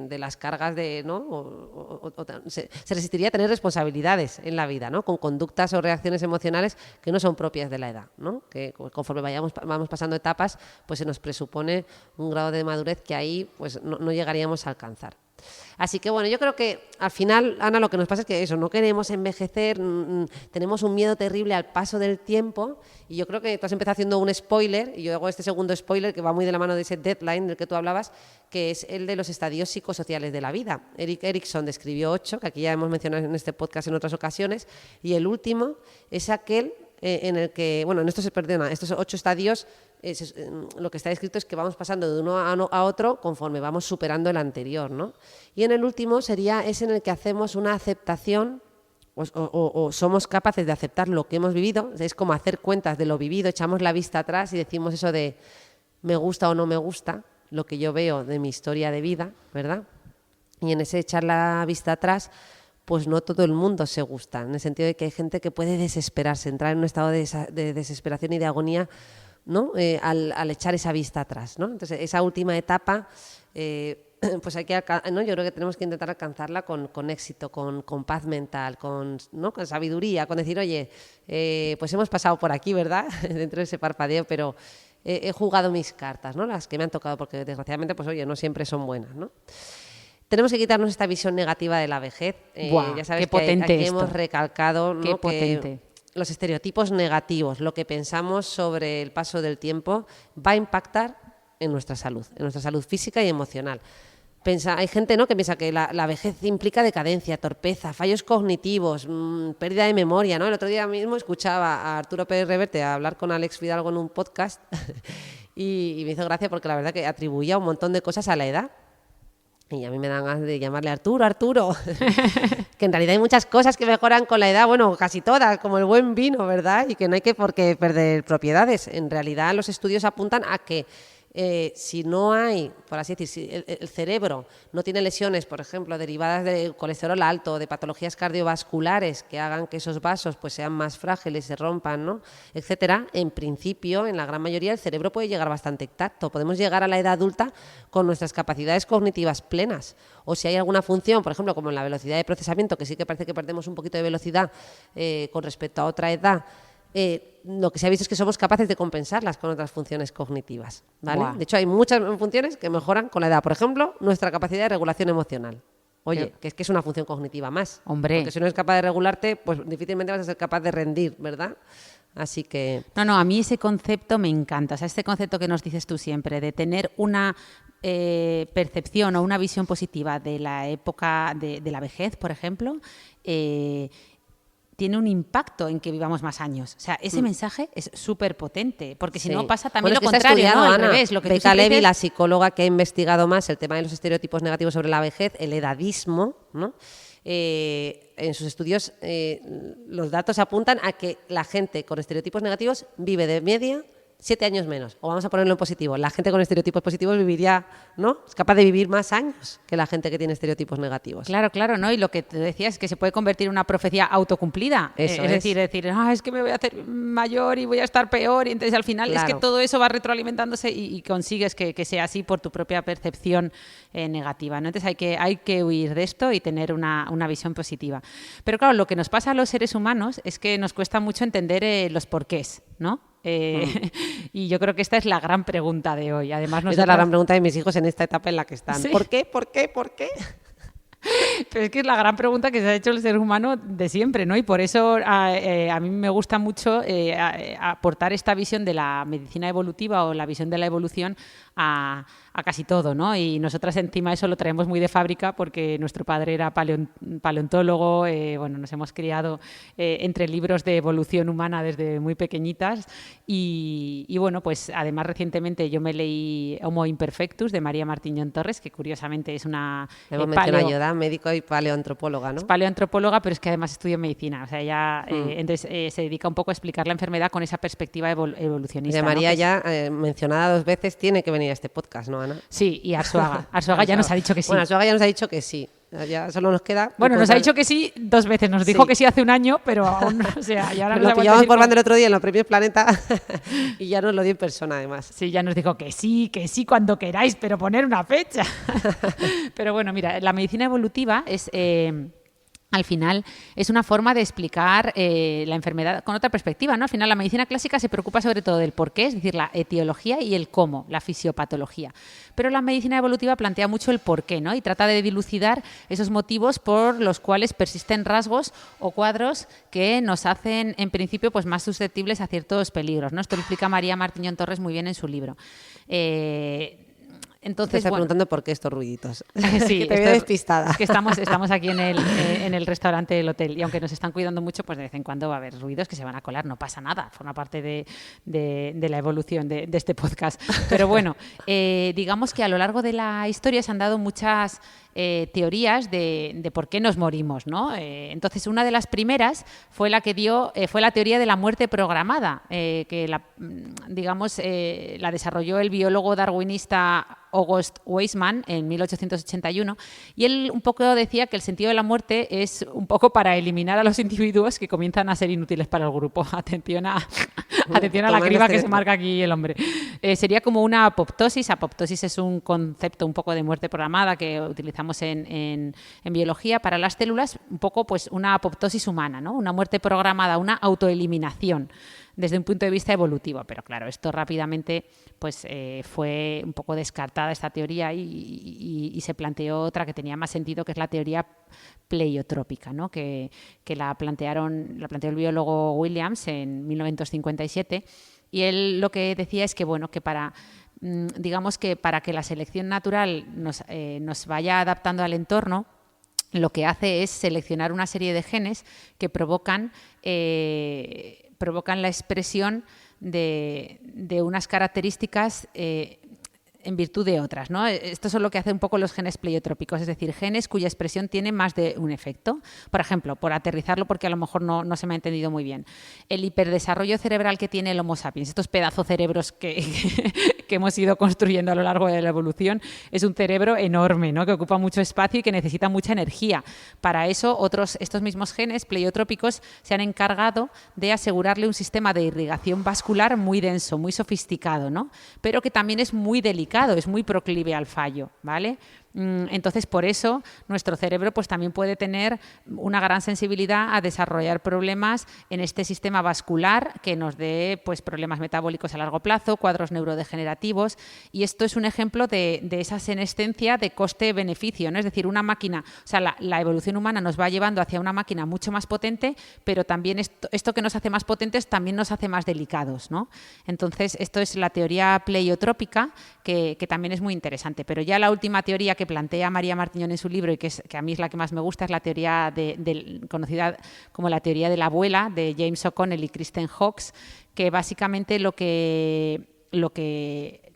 de las cargas de, ¿no? Se resistiría a tener responsabilidades en la vida, ¿no? Con conductas o reacciones emocionales que no son propias de la edad, ¿no? Que conforme vamos pasando etapas, pues se nos presupone un grado de madurez que ahí pues no llegaríamos a alcanzar. Así que bueno, yo creo que al final, Ana, lo que nos pasa es que eso, no queremos envejecer, tenemos un miedo terrible al paso del tiempo, y yo creo que tú has empezado haciendo un spoiler, y yo hago este segundo spoiler que va muy de la mano de ese deadline del que tú hablabas, que es el de los estadios psicosociales de la vida. Erik Erikson describió 8, que aquí ya hemos mencionado en este podcast en otras ocasiones, y el último es aquel en el que, bueno, estos 8 estadios, lo que está descrito es que vamos pasando de uno a otro conforme vamos superando el anterior, ¿no? Y en el último es en el que hacemos una aceptación o somos capaces de aceptar lo que hemos vivido. Es como hacer cuentas de lo vivido, echamos la vista atrás y decimos eso de me gusta o no me gusta lo que yo veo de mi historia de vida, ¿verdad? Y en ese echar la vista atrás, pues no todo el mundo se gusta, en el sentido de que hay gente que puede desesperarse, entrar en un estado de desesperación y de agonía, ¿no? Al echar esa vista atrás, ¿no? Entonces, esa última etapa, pues hay que, ¿no? Yo creo que tenemos que intentar alcanzarla con éxito, con paz mental, con sabiduría, con decir, oye, pues hemos pasado por aquí, ¿verdad? Dentro de ese parpadeo, pero he jugado mis cartas, ¿no? Las que me han tocado, porque desgraciadamente, pues oye, no siempre son buenas, ¿no? Tenemos que quitarnos esta visión negativa de la vejez. Buah, ya sabes qué potente que aquí esto. hemos recalcado, ¿no?, Qué potente. que los estereotipos negativos, lo que pensamos sobre el paso del tiempo, va a impactar en nuestra salud física y emocional. Hay gente, ¿no?, que piensa que la vejez implica decadencia, torpeza, fallos cognitivos, pérdida de memoria, ¿no? El otro día mismo escuchaba a Arturo Pérez Reverte hablar con Alex Fidalgo en un podcast y me hizo gracia porque la verdad que atribuía un montón de cosas a la edad. Y a mí me dan ganas de llamarle Arturo, que en realidad hay muchas cosas que mejoran con la edad, bueno, casi todas, como el buen vino, ¿verdad? Y que no hay por qué perder propiedades. En realidad los estudios apuntan a que si no hay, por así decir, si el cerebro no tiene lesiones, por ejemplo, derivadas de colesterol alto, de patologías cardiovasculares que hagan que esos vasos pues sean más frágiles, se rompan, ¿no?, etcétera, en principio, en la gran mayoría, el cerebro puede llegar bastante intacto. Podemos llegar a la edad adulta con nuestras capacidades cognitivas plenas. O si hay alguna función, por ejemplo, como en la velocidad de procesamiento, que sí que parece que perdemos un poquito de velocidad con respecto a otra edad, lo que se ha visto es que somos capaces de compensarlas con otras funciones cognitivas, ¿vale? Wow. De hecho, hay muchas funciones que mejoran con la edad. Por ejemplo, nuestra capacidad de regulación emocional. Oye, que es una función cognitiva más. Hombre. Porque si no eres capaz de regularte, pues difícilmente vas a ser capaz de rendir, ¿verdad? Así que... No, a mí ese concepto me encanta. O sea, este concepto que nos dices tú siempre, de tener una percepción o una visión positiva de la época de la vejez, por ejemplo, tiene un impacto en que vivamos más años. O sea, ese mensaje es súper potente, porque si no pasa también lo contrario, ¿no? Al revés. Lo que tú Becca siempre Levy, dices... la psicóloga que ha investigado más el tema de los estereotipos negativos sobre la vejez, el edadismo, ¿no?, en sus estudios los datos apuntan a que la gente con estereotipos negativos vive de media 7 años menos. O vamos a ponerlo en positivo. La gente con estereotipos positivos viviría, ¿no? Es capaz de vivir más años que la gente que tiene estereotipos negativos. Claro, claro, ¿no? Y lo que te decía es que se puede convertir en una profecía autocumplida. Eso es decir, es que me voy a hacer mayor y voy a estar peor. Y entonces al final es que todo eso va retroalimentándose y consigues que sea así por tu propia percepción negativa, ¿no? Entonces hay que huir de esto y tener una visión positiva. Pero claro, lo que nos pasa a los seres humanos es que nos cuesta mucho entender los porqués, ¿no? Y yo creo que esta es la gran pregunta de hoy. Además, esa es la gran pregunta de mis hijos en esta etapa en la que están. ¿Sí? ¿Por qué? ¿Por qué? ¿Por qué? Pero es que es la gran pregunta que se ha hecho el ser humano de siempre, ¿no? Y por eso a mí me gusta mucho aportar esta visión de la medicina evolutiva o la visión de la evolución a casi todo, ¿no? Y nosotras encima eso lo traemos muy de fábrica porque nuestro padre era paleontólogo, bueno, nos hemos criado entre libros de evolución humana desde muy pequeñitas y bueno, pues además recientemente yo me leí Homo Imperfectus de María Martiñón Torres, que curiosamente es una médico y paleoantropóloga, ¿no? Es paleoantropóloga, pero es que además estudia medicina, o sea, ella entonces se dedica un poco a explicar la enfermedad con esa perspectiva evolucionista. De María, ¿no? ya mencionada 2 veces, tiene que venir a este podcast, ¿no, Ana? Sí, y Arzuaga. Arzuaga ya nos ha dicho que sí. Bueno, Arzuaga ya nos ha dicho que sí. Ya solo nos queda... Bueno, nos ha dicho que sí 2 veces. Nos dijo que sí hace un año, pero aún no. O sea, y ahora lo pillamos por banda el otro día en los premios Planeta y ya nos lo dio en persona, además. Sí, ya nos dijo que sí cuando queráis, pero poner una fecha. Pero bueno, mira, la medicina evolutiva es... al final es una forma de explicar la enfermedad con otra perspectiva, ¿no? Al final la medicina clásica se preocupa sobre todo del por qué, es decir, la etiología y el cómo, la fisiopatología. Pero la medicina evolutiva plantea mucho el por qué, ¿no? Y trata de dilucidar esos motivos por los cuales persisten rasgos o cuadros que nos hacen, en principio, pues más susceptibles a ciertos peligros, ¿no? Esto lo explica María Martiñón Torres muy bien en su libro. Entonces, te estás preguntando por qué estos ruiditos. Sí, te veo despistada. Es que estamos aquí en el restaurante del hotel y aunque nos están cuidando mucho, pues de vez en cuando va a haber ruidos que se van a colar, no pasa nada, forma parte de la evolución de este podcast. Pero bueno, digamos que a lo largo de la historia se han dado muchas teorías de por qué nos morimos, ¿no? Entonces, una de las primeras fue la que fue la teoría de la muerte programada, que la desarrolló el biólogo darwinista August Weismann en 1881 y él un poco decía que el sentido de la muerte es un poco para eliminar a los individuos que comienzan a ser inútiles para el grupo. Atención a la criba que se marca aquí el hombre. Sería como una apoptosis. Apoptosis es un concepto un poco de muerte programada que utilizamos en biología para las células, un poco pues una apoptosis humana, ¿no? Una muerte programada, una autoeliminación desde un punto de vista evolutivo, pero claro, esto rápidamente pues fue un poco descartada esta teoría y se planteó otra que tenía más sentido, que es la teoría pleiotrópica, ¿no? que la planteó el biólogo Williams en 1957 y él lo que decía es que bueno, que para que la selección natural nos vaya adaptando al entorno, lo que hace es seleccionar una serie de genes que provocan la expresión de unas características en virtud de otras, ¿no? Esto es lo que hace un poco los genes pleiotrópicos, es decir, genes cuya expresión tiene más de un efecto. Por ejemplo, por aterrizarlo porque a lo mejor no se me ha entendido muy bien, el hiperdesarrollo cerebral que tiene el Homo sapiens, estos pedazos cerebros que hemos ido construyendo a lo largo de la evolución, es un cerebro enorme, ¿no? Que ocupa mucho espacio y que necesita mucha energía. Para eso, estos mismos genes pleiotrópicos se han encargado de asegurarle un sistema de irrigación vascular muy denso, muy sofisticado, ¿no? Pero que también es muy delicado, es muy proclive al fallo, ¿vale? Entonces, por eso, nuestro cerebro pues, también puede tener una gran sensibilidad a desarrollar problemas en este sistema vascular que nos dé pues, problemas metabólicos a largo plazo, cuadros neurodegenerativos, y esto es un ejemplo de esa senescencia de coste-beneficio, ¿no? Es decir, una máquina, o sea, la evolución humana nos va llevando hacia una máquina mucho más potente, pero también esto que nos hace más potentes también nos hace más delicados, ¿no? Entonces, esto es la teoría pleiotrópica, que también es muy interesante, pero ya la última teoría que plantea María Martiñón en su libro y que a mí es la que más me gusta es la teoría conocida como la teoría de la abuela de James O'Connell y Kristen Hawkes, que básicamente lo que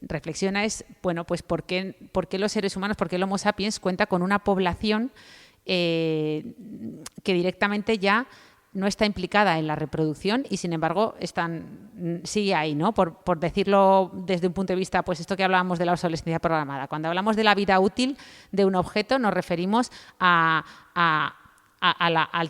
reflexiona es, bueno, pues por qué los seres humanos, por qué el Homo sapiens cuenta con una población que directamente ya no está implicada en la reproducción y, sin embargo, sigue ahí, ¿no? Por decirlo desde un punto de vista, pues esto que hablábamos de la obsolescencia programada. Cuando hablamos de la vida útil de un objeto, nos referimos al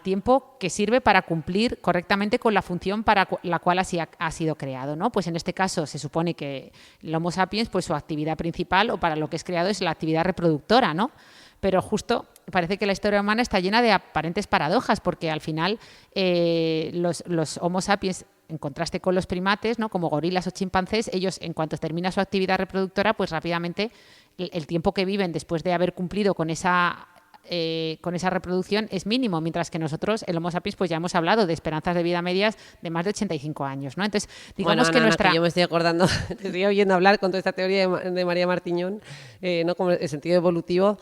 tiempo que sirve para cumplir correctamente con la función para la cual así ha sido creado, ¿no? Pues en este caso se supone que el Homo sapiens, pues su actividad principal o para lo que es creado es la actividad reproductora, ¿no? Pero justo parece que la historia humana está llena de aparentes paradojas, porque al final los Homo sapiens, en contraste con los primates, ¿no? Como gorilas o chimpancés, ellos, en cuanto termina su actividad reproductora, pues rápidamente el tiempo que viven después de haber cumplido con esa reproducción es mínimo, mientras que nosotros, el Homo sapiens, pues ya hemos hablado de esperanzas de vida medias de más de 85 años, ¿no? Entonces, digamos que nuestra... Que yo me estoy acordando, te estoy oyendo hablar con toda esta teoría de María Martiñón, ¿no? Como el sentido evolutivo,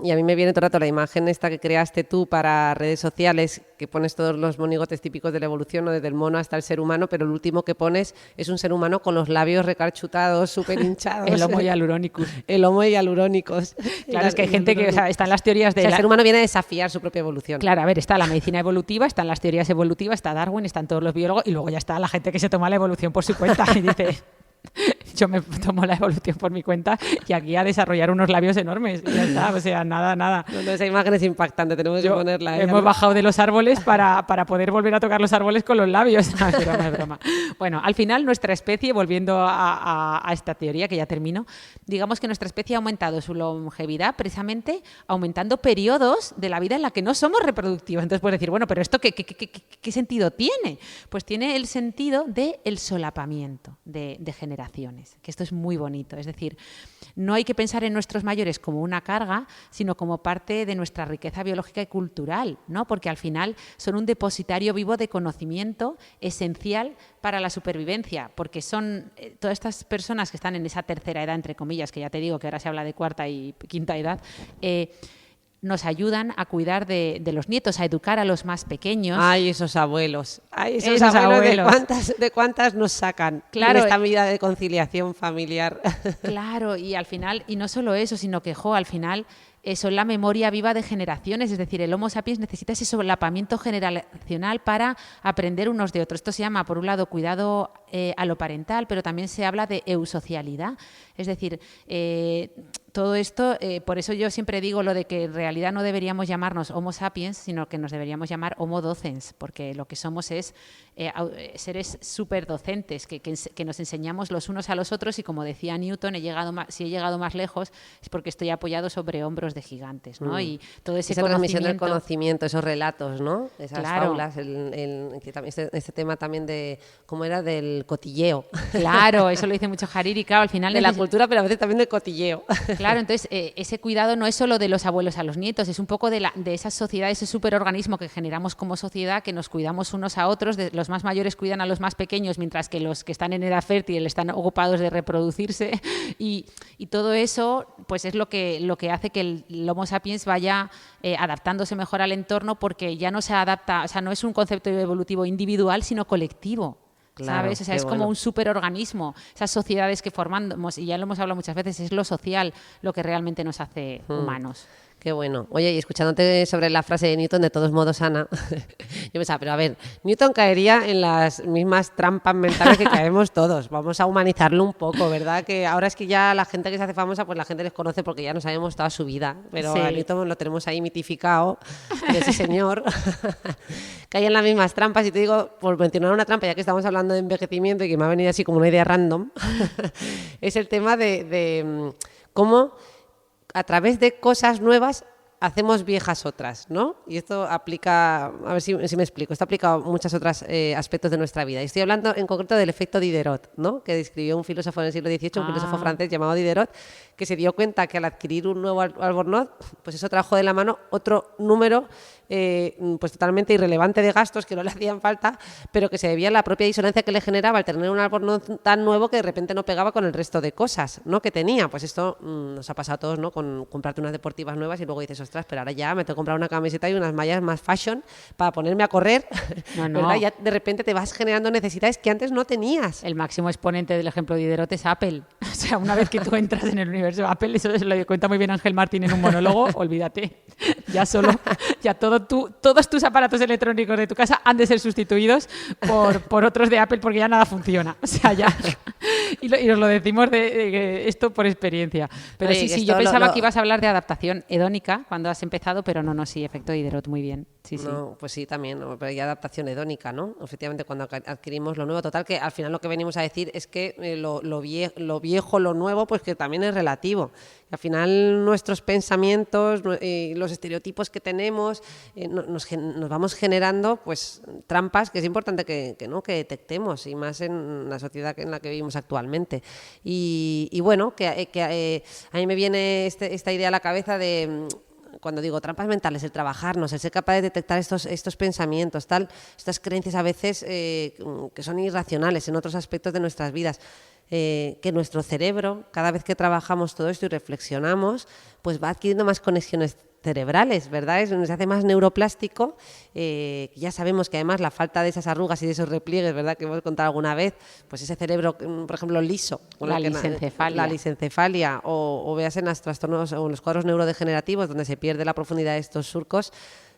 y a mí me viene todo el rato la imagen esta que creaste tú para redes sociales, que pones todos los monigotes típicos de la evolución, ¿no? Desde el mono hasta el ser humano, pero el último que pones es un ser humano con los labios recarchutados, súper hinchados. El Homo hialuronicus. El Homo hialuronicus. Claro, es que hay gente que, o sea, están las teorías de... el ser humano viene a desafiar su propia evolución. Claro, a ver, está la medicina evolutiva, están las teorías evolutivas, está Darwin, están todos los biólogos y luego ya está la gente que se toma la evolución por su cuenta y dice, yo me tomo la evolución por mi cuenta y aquí a desarrollar unos labios enormes y ya está, o sea, nada. No, esa imagen es impactante, tenemos que ponerla. Hemos bajado de los árboles para poder volver a tocar los árboles con los labios. No, es broma. Bueno, al final nuestra especie, volviendo a esta teoría que ya termino, digamos que nuestra especie ha aumentado su longevidad precisamente aumentando periodos de la vida en la que no somos reproductivos. Entonces puedes decir, bueno, pero ¿esto qué sentido tiene? Pues tiene el sentido del solapamiento de generaciones, que esto es muy bonito. Es decir, no hay que pensar en nuestros mayores como una carga, sino como parte de nuestra riqueza biológica y cultural, ¿no? Porque al final son un depositario vivo de conocimiento esencial para la supervivencia, porque son todas estas personas que están en esa tercera edad, entre comillas, que ya te digo que ahora se habla de cuarta y quinta edad, nos ayudan a cuidar de los nietos, a educar a los más pequeños. Ay, esos abuelos. Ay, esos abuelos. ¿De cuántas nos sacan? Claro, en esta vida de conciliación familiar. Claro, y al final, y no solo eso, sino que, al final son la memoria viva de generaciones, es decir, el Homo sapiens necesita ese solapamiento generacional para aprender unos de otros. Esto se llama, por un lado, cuidado aloparental, pero también se habla de eusocialidad, es decir, todo esto, por eso yo siempre digo lo de que en realidad no deberíamos llamarnos Homo sapiens, sino que nos deberíamos llamar Homo docens, porque lo que somos es seres súper docentes, que nos enseñamos los unos a los otros y, como decía Newton, si he llegado más lejos es porque estoy apoyado sobre hombros de gigantes, ¿no? Y todo esa transmisión del conocimiento, esos relatos, ¿no? Esas fábulas, que también este tema también de, ¿cómo era? Del cotilleo. Claro, eso lo dice mucho Hariri, claro, al final... De la cultura, pero a veces también del cotilleo. Claro, entonces ese cuidado no es solo de los abuelos a los nietos, es un poco de esa sociedad, ese superorganismo que generamos como sociedad, que nos cuidamos unos a otros, los más mayores cuidan a los más pequeños, mientras que los que están en edad fértil están ocupados de reproducirse, y todo eso pues es lo que hace que el Homo sapiens vaya adaptándose mejor al entorno, porque ya no se adapta, o sea, no es un concepto evolutivo individual, sino colectivo. Claro, ¿sabes? O sea, es como un superorganismo. Esas sociedades que formamos, y ya lo hemos hablado muchas veces, es lo social lo que realmente nos hace humanos. Qué bueno. Oye, y escuchándote sobre la frase de Newton, de todos modos, Ana, yo pensaba, pero a ver, Newton caería en las mismas trampas mentales que caemos todos. Vamos a humanizarlo un poco, ¿verdad? Que ahora es que ya la gente que se hace famosa, pues la gente les conoce porque ya no sabemos toda su vida. Pero sí, a Newton lo tenemos ahí mitificado, de ese señor. Cae en las mismas trampas. Y te digo, por mencionar una trampa, ya que estamos hablando de envejecimiento y que me ha venido así como una idea random, es el tema de cómo a través de cosas nuevas hacemos viejas otras, ¿no? Y esto aplica, a ver si me explico, esto aplica a muchos otros aspectos de nuestra vida. Y estoy hablando en concreto del efecto Diderot, ¿no? Que describió un filósofo en el siglo XVIII, un filósofo francés llamado Diderot, que se dio cuenta que al adquirir un nuevo albornoz, pues eso trajo de la mano otro número pues totalmente irrelevante de gastos que no le hacían falta, pero que se debía a la propia disonancia que le generaba al tener un albornoz tan nuevo que de repente no pegaba con el resto de cosas, ¿no? Que tenía. Pues esto nos ha pasado a todos, ¿no? Con comprarte unas deportivas nuevas y luego dices, ostras, pero ahora ya me tengo que comprar una camiseta y unas mallas más fashion para ponerme a correr, No. ¿verdad? Ya de repente te vas generando necesidades que antes no tenías. El máximo exponente del ejemplo de Diderot es Apple. O sea, una vez que tú entras en el universo de Apple, eso se lo cuenta muy bien Ángel Martín en un monólogo, olvídate. Ya todos tus aparatos electrónicos de tu casa han de ser sustituidos por otros de Apple porque ya nada funciona. O sea, ya. Y os lo decimos de esto por experiencia. Pero Oye, sí, yo pensaba que ibas a hablar de adaptación hedónica cuando has empezado, pero no, sí, efecto Diderot, muy bien. Sí. No, pues sí, también, ¿no? Pero hay adaptación hedónica, ¿no? Efectivamente, cuando adquirimos lo nuevo, total, que al final lo que venimos a decir es que lo viejo, lo nuevo, pues que también es relativo. Al final nuestros pensamientos, los estereotipos que tenemos, nos vamos generando pues trampas que es importante que detectemos, y más en la sociedad en la que vivimos actualmente. Y bueno, a mí me viene esta idea a la cabeza de... Cuando digo trampas mentales, el trabajarnos, el ser capaz de detectar estos pensamientos, estas creencias a veces que son irracionales en otros aspectos de nuestras vidas, que nuestro cerebro, cada vez que trabajamos todo esto y reflexionamos, pues va adquiriendo más conexiones cerebrales, ¿verdad? Se hace más neuroplástico. Ya sabemos que además la falta de esas arrugas y de esos repliegues, ¿verdad?, que hemos contado alguna vez, pues ese cerebro, por ejemplo, liso, la lisencefalia, o veas en los trastornos o en los cuadros neurodegenerativos donde se pierde la profundidad de estos surcos,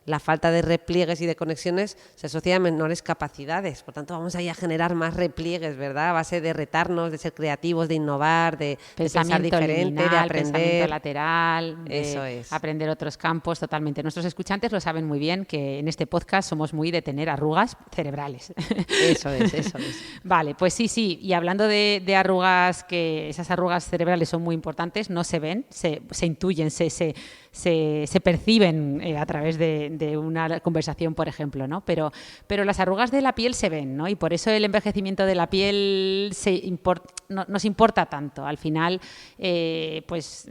la falta de repliegues y de conexiones se asocia a menores capacidades. Por tanto, vamos ahí a generar más repliegues, ¿verdad? A base de retarnos, de ser creativos, de innovar, de pensar diferente, liminal, de aprender. Pensamiento lateral, Eso es. aprender otros campos totalmente. Nuestros escuchantes lo saben muy bien, que en este podcast somos muy de tener arrugas cerebrales. Eso es. Vale, pues sí. Y hablando de arrugas, que esas arrugas cerebrales son muy importantes, no se ven, se intuyen, se perciben a través de una conversación, por ejemplo, ¿no? Pero las arrugas de la piel se ven, ¿no? Y por eso el envejecimiento de la piel nos importa tanto. Al final, pues,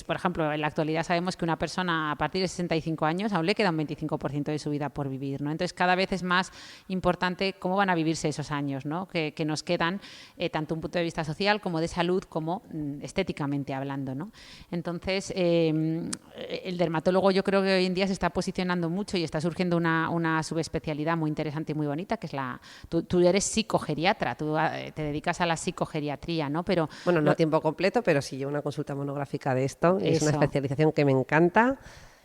por ejemplo, en la actualidad sabemos que una persona a partir de 65 años aún le queda un 25% de su vida por vivir, ¿no? Entonces, cada vez es más importante cómo van a vivirse esos años, ¿no? Que nos quedan, tanto un punto de vista social como de salud, como estéticamente hablando, ¿no? Entonces, el dermatólogo, yo creo que hoy en día se está posicionando mucho y está surgiendo una subespecialidad muy interesante y muy bonita, que es tú eres psicogeriatra, tú te dedicas a la psicogeriatría, ¿no? Pero bueno, no a tiempo completo, pero sí llevo una consulta monográfica de esto. Es una Eso. especialización que me encanta,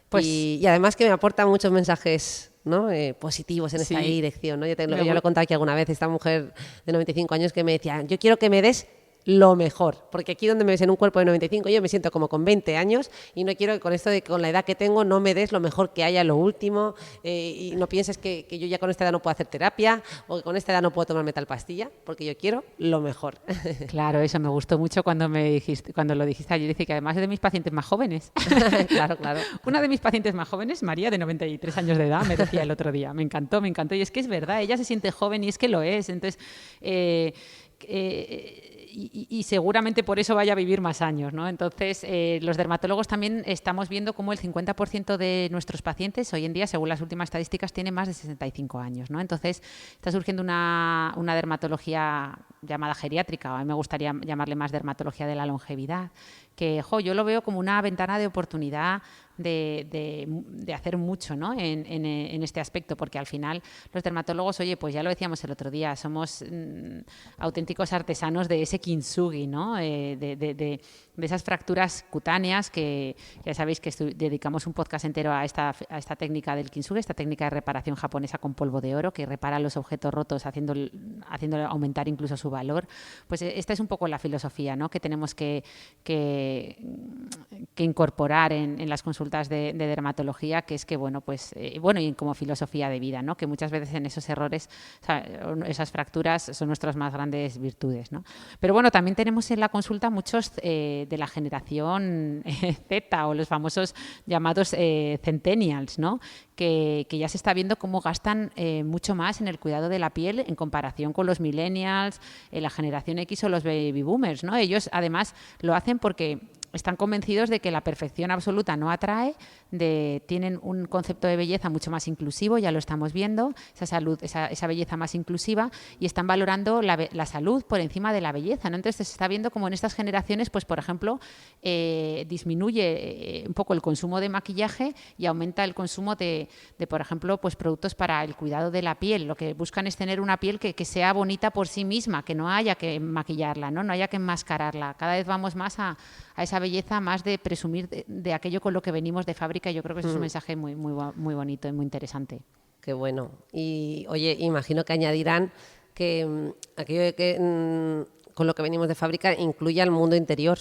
Pues- y además que me aporta muchos mensajes, ¿no? Positivos en esta Sí. dirección, ¿no? Ya lo he contado aquí alguna vez, esta mujer de 95 años que me decía, yo quiero que me des lo mejor, porque aquí donde me ves en un cuerpo de 95 yo me siento como con 20 años y no quiero que con la edad que tengo no me des lo mejor que haya, lo último, y no pienses que yo ya con esta edad no puedo hacer terapia o que con esta edad no puedo tomarme tal pastilla, porque yo quiero lo mejor. Claro, eso me gustó mucho cuando lo dijiste ayer. Dice que además es de mis pacientes más jóvenes. Claro. Una de mis pacientes más jóvenes, María, de 93 años de edad, me decía el otro día. Me encantó. Y es que es verdad, ella se siente joven y es que lo es. Entonces, y seguramente por eso vaya a vivir más años, ¿no? Entonces, los dermatólogos también estamos viendo cómo el 50% de nuestros pacientes hoy en día, según las últimas estadísticas, tienen más de 65 años, ¿no? Entonces, está surgiendo una dermatología llamada geriátrica, o a mí me gustaría llamarle más dermatología de la longevidad, que yo lo veo como una ventana de oportunidad de hacer mucho, ¿no? en este aspecto, porque al final los dermatólogos, oye, pues ya lo decíamos el otro día, somos auténticos artesanos de ese kintsugi, ¿no? De esas fracturas cutáneas que ya sabéis que dedicamos un podcast entero a esta técnica del kintsugi, esta técnica de reparación japonesa con polvo de oro que repara los objetos rotos haciéndole aumentar incluso su valor. Pues esta es un poco la filosofía, ¿no? Que tenemos que incorporar en las consultas de dermatología, que es que, y como filosofía de vida, ¿no? Que muchas veces en esos errores, o sea, esas fracturas son nuestras más grandes virtudes, ¿no? Pero bueno, también tenemos en la consulta muchos de la generación Z o los famosos llamados centennials, ¿no? Que ya se está viendo cómo gastan mucho más en el cuidado de la piel en comparación con los millennials, la generación X o los baby boomers, ¿no? Ellos además lo hacen porque están convencidos de que la perfección absoluta no atrae, tienen un concepto de belleza mucho más inclusivo, ya lo estamos viendo, esa belleza más inclusiva, y están valorando la salud por encima de la belleza, ¿no? Entonces se está viendo como en estas generaciones, pues por ejemplo, disminuye un poco el consumo de maquillaje y aumenta el consumo de por ejemplo, pues productos para el cuidado de la piel. Lo que buscan es tener una piel que sea bonita por sí misma, que no haya que maquillarla, no haya que enmascararla. Cada vez vamos más a esa belleza, más de presumir de aquello con lo que venimos de fábrica. Yo creo que eso es un mensaje muy, muy, muy bonito y muy interesante. Qué bueno. Y oye, imagino que añadirán que aquello de que con lo que venimos de fábrica incluye al mundo interior,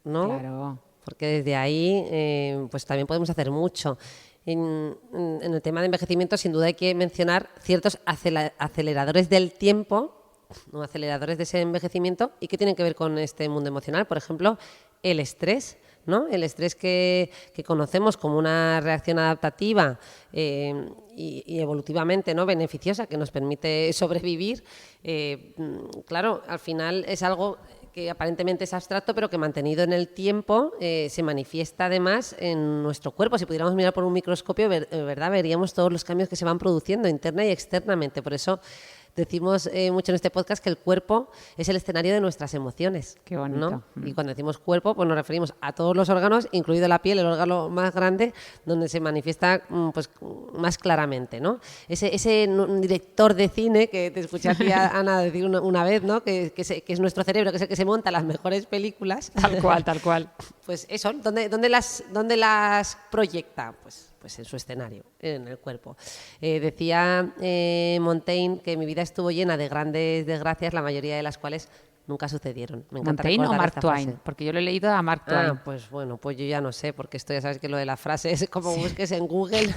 ¿no? Claro. Porque desde ahí pues también podemos hacer mucho. En el tema de envejecimiento, sin duda hay que mencionar ciertos aceleradores del tiempo, ¿no? Aceleradores de ese envejecimiento, y que tienen que ver con este mundo emocional. Por ejemplo, el estrés, ¿no? El estrés que conocemos como una reacción adaptativa y evolutivamente, ¿no? Beneficiosa, que nos permite sobrevivir. Claro, al final es algo que aparentemente es abstracto, pero que mantenido en el tiempo se manifiesta además en nuestro cuerpo. Si pudiéramos mirar por un microscopio, ¿verdad? Veríamos todos los cambios que se van produciendo interna y externamente. Por eso decimos mucho en este podcast que el cuerpo es el escenario de nuestras emociones. Qué bonito. ¿No? Y cuando decimos cuerpo, pues nos referimos a todos los órganos, incluido la piel, el órgano más grande, donde se manifiesta pues más claramente, ¿no? Ese director de cine que te escuché a ti, Ana, decir una vez, ¿no? Que es nuestro cerebro, que es el que se monta las mejores películas. Tal cual, tal cual. Pues eso, ¿dónde las proyecta? Pues en su escenario, en el cuerpo. Decía Montaigne que mi vida estuvo llena de grandes desgracias, la mayoría de las cuales nunca sucedieron. Me encanta ¿Montaigne o recordar Mark esta Twain? frase. Porque yo lo he leído a Mark Twain. Pues bueno, pues yo ya no sé, porque esto ya sabes que lo de la frase es como busques en Google.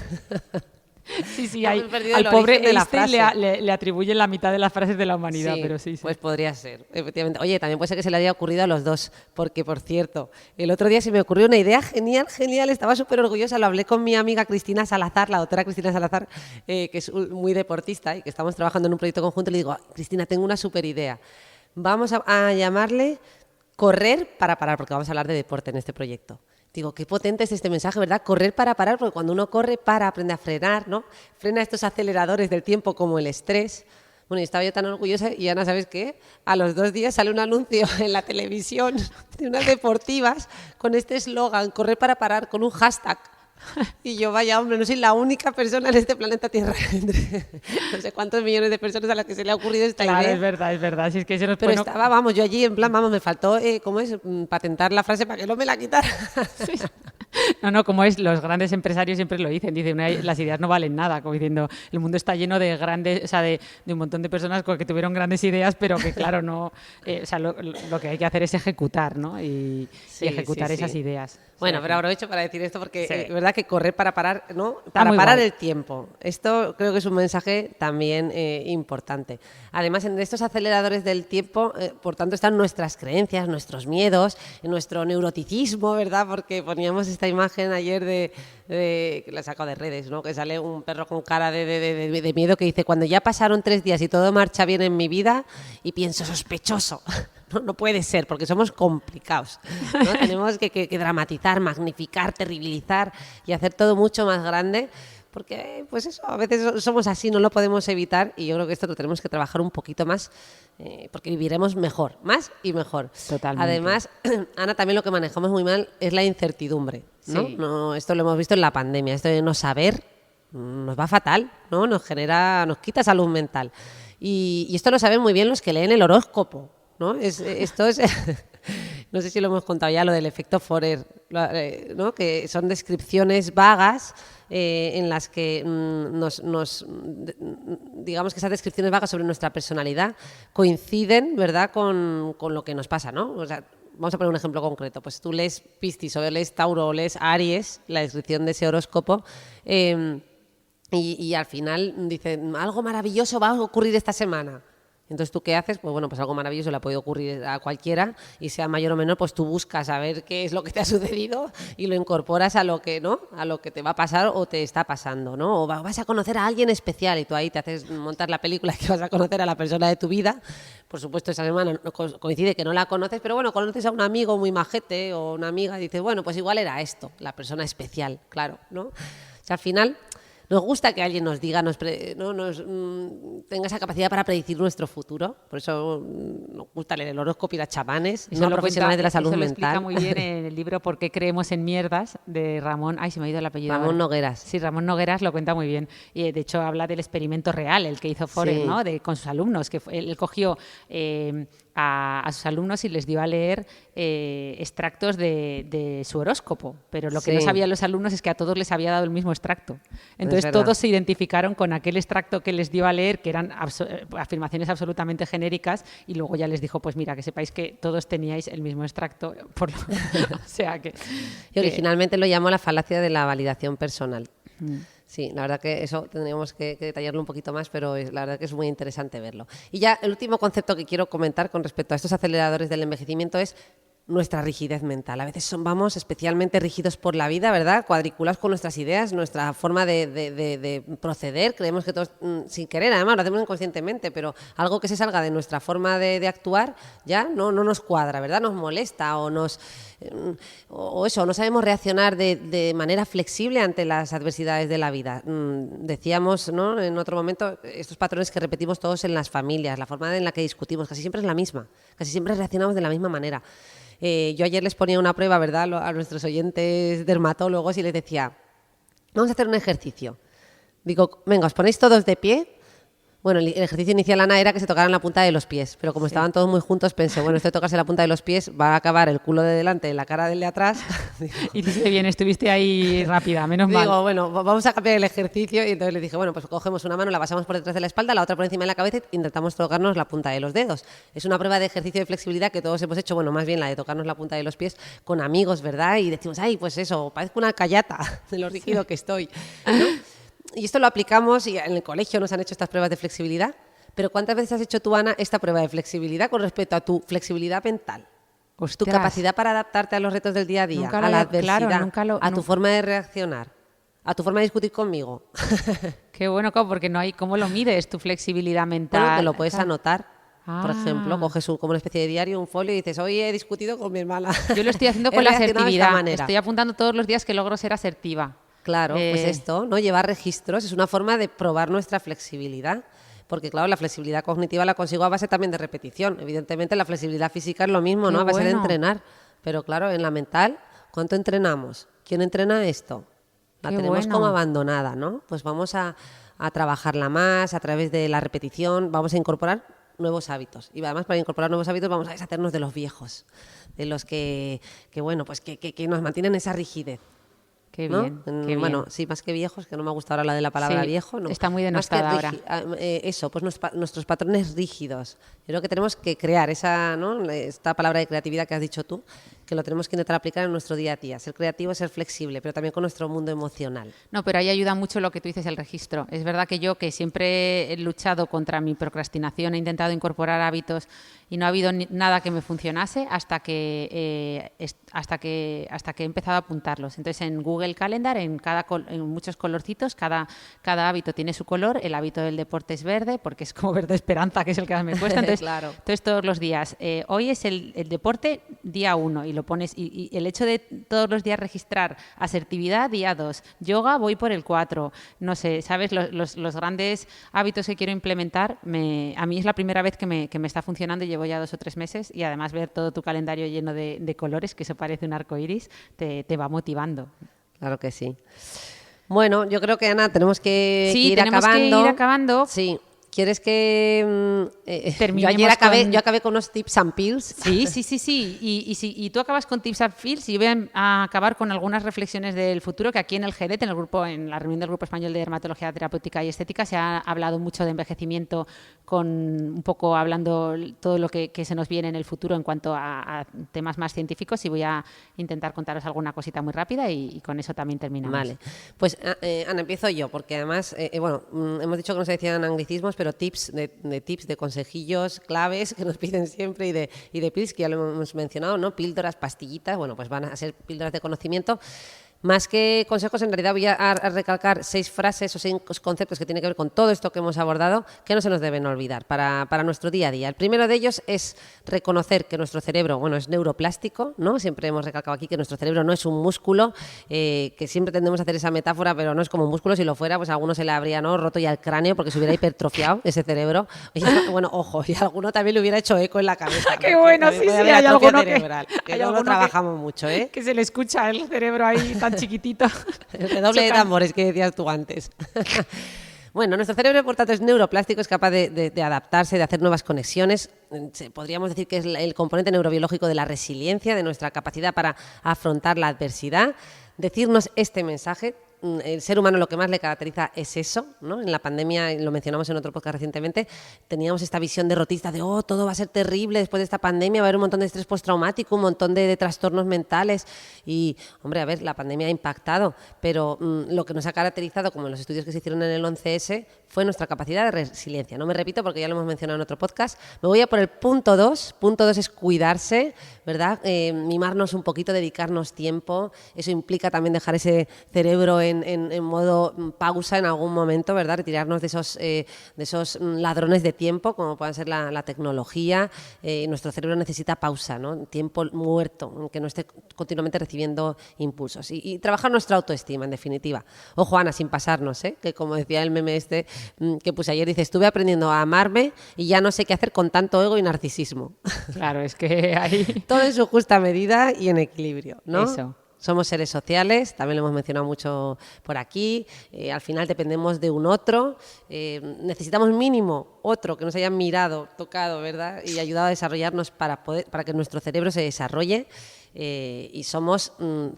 Sí, Hemos perdido al el pobre origen de la Einstein frase. le atribuyen la mitad de las frases de la humanidad, pero sí. Pues podría ser, efectivamente. Oye, también puede ser que se le haya ocurrido a los dos, porque, por cierto, el otro día se me ocurrió una idea genial, estaba súper orgullosa, lo hablé con mi amiga Cristina Salazar, la doctora Cristina Salazar, que es muy deportista y que estamos trabajando en un proyecto conjunto, y le digo, Cristina, tengo una súper idea. Vamos a llamarle Correr para parar, porque vamos a hablar de deporte en este proyecto. Digo, qué potente es este mensaje, ¿verdad? Correr para parar, porque cuando uno corre, aprende a frenar, ¿no? Frena estos aceleradores del tiempo como el estrés. Bueno, y estaba yo tan orgullosa y Ana, ¿sabes qué? A los 2 días sale un anuncio en la televisión de unas deportivas con este eslogan, correr para parar, con un hashtag. Y yo, vaya hombre, no soy la única persona en este planeta Tierra, entre no sé cuántos millones de personas a las que se le ha ocurrido esta Claro, idea. es verdad. Si es que se nos Pero pone- estaba, vamos, yo allí en plan, vamos, me faltó, ¿cómo es? Patentar la frase para que no me la quitara. No, como es, los grandes empresarios siempre lo dicen, las ideas no valen nada, como diciendo, el mundo está lleno de grandes, o sea, de un montón de personas que tuvieron grandes ideas, pero que claro, no, o sea, lo que hay que hacer es ejecutar, ¿no? Y ejecutar sí. esas ideas. Bueno, O sea, pero aprovecho para decir esto porque Sí. es verdad que correr para parar, ¿no? Está Para muy parar guay. el tiempo. Esto creo que es un mensaje también importante. Además, en estos aceleradores del tiempo, por tanto, están nuestras creencias, nuestros miedos, nuestro neuroticismo, ¿verdad? Porque poníamos esta imagen ayer que la he sacado de redes, ¿no? Que sale un perro con cara de miedo que dice, cuando ya pasaron 3 días y todo marcha bien en mi vida, y pienso, sospechoso. No puede ser, porque somos complicados, ¿no? Tenemos que dramatizar, magnificar, terribilizar y hacer todo mucho más grande, porque pues eso, a veces somos así, no lo podemos evitar, y yo creo que esto lo tenemos que trabajar un poquito más, porque viviremos mejor, más y mejor. Totalmente. Además, Ana, también lo que manejamos muy mal es la incertidumbre, ¿no? Sí. No, esto lo hemos visto en la pandemia, esto de no saber nos va fatal, ¿no? Nos quita salud mental. Y esto lo saben muy bien los que leen el horóscopo, ¿no? Esto es no sé si lo hemos contado ya, lo del efecto Forer, ¿no? Que son descripciones vagas en las que digamos que esas descripciones vagas sobre nuestra personalidad coinciden, ¿verdad?, con lo que nos pasa, ¿no? O sea, vamos a poner un ejemplo concreto. Pues tú lees Piscis o lees Tauro o lees Aries, la descripción de ese horóscopo, y al final dicen, algo maravilloso va a ocurrir esta semana. Entonces, ¿tú qué haces? Pues bueno, pues algo maravilloso le puede ocurrir a cualquiera y sea mayor o menor, pues tú buscas a ver qué es lo que te ha sucedido y lo incorporas a lo que, ¿no? A lo que te va a pasar o te está pasando, ¿no? O vas a conocer a alguien especial y tú ahí te haces montar la película que vas a conocer a la persona de tu vida. Por supuesto, esa semana coincide que no la conoces, pero bueno, conoces a un amigo muy majete o una amiga y dices, bueno, pues igual era esto, la persona especial, claro, ¿no? O sea, al final nos gusta que alguien nos diga, tenga esa capacidad para predecir nuestro futuro. Por eso nos gusta leer el horóscopo y las chamanes, no profesionales de la salud eso lo mental. explica muy bien en el libro ¿Por qué creemos en mierdas? De Ramón. Ay, se me ha ido el apellido. Ramón ahora. Nogueras. Sí, Ramón Nogueras lo cuenta muy bien. Y de hecho habla del experimento real, el que hizo Forer, Sí. ¿no? Con sus alumnos, que él cogió a sus alumnos y les dio a leer extractos de su horóscopo. Pero lo que no Sí. sabían los alumnos es que a todos les había dado el mismo extracto. Entonces verdad. todos se identificaron con aquel extracto que les dio a leer, que eran afirmaciones absolutamente genéricas, y luego ya les dijo, pues mira, que sepáis que todos teníais el mismo extracto. O sea que... Y originalmente lo llamó la falacia de la validación personal. Mm. Sí, la verdad que eso tendríamos que detallarlo un poquito más, pero la verdad que es muy interesante verlo. Y ya el último concepto que quiero comentar con respecto a estos aceleradores del envejecimiento es nuestra rigidez mental. A veces vamos especialmente rígidos por la vida, ¿verdad? Cuadriculados con nuestras ideas, nuestra forma de proceder. Creemos que todos, sin querer, además, lo hacemos inconscientemente, pero algo que se salga de nuestra forma de actuar ya no nos cuadra, ¿verdad? Nos molesta o o eso, no sabemos reaccionar de manera flexible ante las adversidades de la vida. Decíamos, ¿no?, en otro momento, estos patrones que repetimos todos en las familias, la forma en la que discutimos, casi siempre es la misma, casi siempre reaccionamos de la misma manera. Yo ayer les ponía una prueba, ¿verdad?, a nuestros oyentes dermatólogos y les decía, vamos a hacer un ejercicio. Digo, venga, os ponéis todos de pie. Bueno, el ejercicio inicial, Ana, era que se tocaran la punta de los pies, pero como estaban todos muy juntos, pensé, bueno, esto de tocarse la punta de los pies va a acabar el culo de delante en la cara del de atrás. Hiciste bien, estuviste ahí rápida, menos mal. Digo, bueno, vamos a cambiar el ejercicio, y entonces le dije, bueno, pues cogemos una mano, la pasamos por detrás de la espalda, la otra por encima de la cabeza e intentamos tocarnos la punta de los dedos. Es una prueba de ejercicio de flexibilidad que todos hemos hecho, bueno, más bien la de tocarnos la punta de los pies con amigos, ¿verdad? Y decimos, ay, pues eso, parezco una callata de lo rígido que estoy, ¿no? Y esto lo aplicamos y en el colegio nos han hecho estas pruebas de flexibilidad. Pero ¿cuántas veces has hecho tú, Ana, esta prueba de flexibilidad con respecto a tu flexibilidad mental? Tu Ostras. capacidad para adaptarte a los retos del día a día, Nunca a lo la había- adversidad, claro, a tu forma de reaccionar, a tu forma de discutir conmigo. Qué bueno, porque no hay... ¿Cómo lo mides tu flexibilidad mental? Bueno, que lo puedes Claro. anotar. Por Ah. ejemplo, coges como una especie de diario, un folio y dices, hoy he discutido con mi hermana. Yo lo estoy haciendo He con la reaccionado de esta asertividad. manera. Estoy apuntando todos los días que logro ser asertiva. Claro, pues esto, ¿no? Llevar registros es una forma de probar nuestra flexibilidad. Porque, claro, la flexibilidad cognitiva la consigo a base también de repetición. Evidentemente, la flexibilidad física es lo mismo, Qué ¿no? A base de bueno. entrenar. Pero, claro, en la mental, ¿cuánto entrenamos? ¿Quién entrena esto? La Qué tenemos bueno. como abandonada, ¿no? Pues vamos a trabajarla más a través de la repetición, vamos a incorporar nuevos hábitos. Y además, para incorporar nuevos hábitos vamos a deshacernos de los viejos, de los que bueno, pues que nos mantienen esa rigidez. Qué ¿No? bien, qué bien. Bueno, sí, más que viejos, que no me gusta ahora la de la palabra Sí, viejo, ¿no? está muy Más que denostada ahora. eso, pues nuestros patrones rígidos. Yo creo que tenemos que crear esa, ¿no?, esta palabra de creatividad que has dicho tú, que lo tenemos que intentar aplicar en nuestro día a día. Ser creativo es ser flexible, pero también con nuestro mundo emocional. No, pero ahí ayuda mucho lo que tú dices, el registro. Es verdad que yo, que siempre he luchado contra mi procrastinación, he intentado incorporar hábitos y no ha habido nada que me funcionase hasta que he empezado a apuntarlos. Entonces, en Google Calendar, en muchos colorcitos, cada hábito tiene su color. El hábito del deporte es verde, porque es como verde esperanza, que es el que más me cuesta. Entonces, Claro. entonces todos los días, hoy es el deporte día 1 y lo pones, y el hecho de todos los días registrar asertividad día 2, yoga voy por el 4, no sé, ¿sabes? Los grandes hábitos que quiero implementar, a mí es la primera vez que me está funcionando y llevo ya 2 o 3 meses, y además ver todo tu calendario lleno de colores, que eso parece un arco iris, te va motivando. Claro que sí. Bueno, yo creo que, Ana, tenemos que Sí, ir tenemos acabando. que ir acabando. Sí. ¿Quieres que Terminemos yo con- acabé con unos tips and pills? Sí. Y tú acabas con tips and feels y yo voy a acabar con algunas reflexiones del futuro, que aquí en el GEDET, en la reunión del Grupo Español de Dermatología Terapéutica y Estética, se ha hablado mucho de envejecimiento, un poco hablando todo lo que se nos viene en el futuro en cuanto a temas más científicos, y voy a intentar contaros alguna cosita muy rápida y con eso también terminamos. Vale. Pues, Ana, empiezo yo, porque además, hemos dicho que no se decían anglicismos, pero tips, de consejillos, claves que nos piden siempre y de pills, que ya lo hemos mencionado, ¿no? Píldoras, pastillitas, bueno, pues van a ser píldoras de conocimiento. Más que consejos, en realidad voy a recalcar 6 frases o 6 conceptos que tienen que ver con todo esto que hemos abordado, que no se nos deben olvidar para nuestro día a día. El primero de ellos es reconocer que nuestro cerebro, bueno, es neuroplástico, ¿no? Siempre hemos recalcado aquí que nuestro cerebro no es un músculo, que siempre tendemos a hacer esa metáfora, pero no es como un músculo. Si lo fuera, pues a alguno se le habría, ¿no?, roto ya el cráneo porque se hubiera hipertrofiado ese cerebro. Y, bueno, ojo, y a alguno también le hubiera hecho eco en la cabeza. ¡Qué bueno! Sí, hay alguno cerebral, que no lo trabajamos mucho, ¿eh? Que se le escucha el cerebro ahí tan chiquitito. El redoble de tambores que decías tú antes. Bueno, nuestro cerebro, por tanto, es neuroplástico, es capaz de adaptarse, de hacer nuevas conexiones. Podríamos decir que es el componente neurobiológico de la resiliencia, de nuestra capacidad para afrontar la adversidad. Decirnos este mensaje: el ser humano lo que más le caracteriza es eso, ¿no? En la pandemia, lo mencionamos en otro podcast recientemente, teníamos esta visión derrotista de todo va a ser terrible después de esta pandemia, va a haber un montón de estrés postraumático, un montón de trastornos mentales. Y, hombre, a ver, la pandemia ha impactado, pero lo que nos ha caracterizado, como en los estudios que se hicieron en el 11S, fue nuestra capacidad de resiliencia. No me repito porque ya lo hemos mencionado en otro podcast. Me voy a por el punto 2. Punto 2 es cuidarse, ¿verdad? Mimarnos un poquito, dedicarnos tiempo. Eso implica también dejar ese cerebro en modo pausa en algún momento, ¿verdad? Retirarnos de esos ladrones de tiempo, como puedan ser la tecnología. Nuestro cerebro necesita pausa, ¿no? Tiempo muerto, que no esté continuamente recibiendo impulsos. Y trabajar nuestra autoestima, en definitiva. Ojo, Ana, sin pasarnos, ¿eh? Que como decía el meme que puse ayer, dice: estuve aprendiendo a amarme y ya no sé qué hacer con tanto ego y narcisismo. Claro, es que ahí... Todo en su justa medida y en equilibrio, ¿no? Eso. Somos seres sociales, también lo hemos mencionado mucho por aquí. Al final dependemos de un otro. Necesitamos mínimo otro que nos haya mirado, tocado, ¿verdad? Y ayudado a desarrollarnos para que nuestro cerebro se desarrolle. Y somos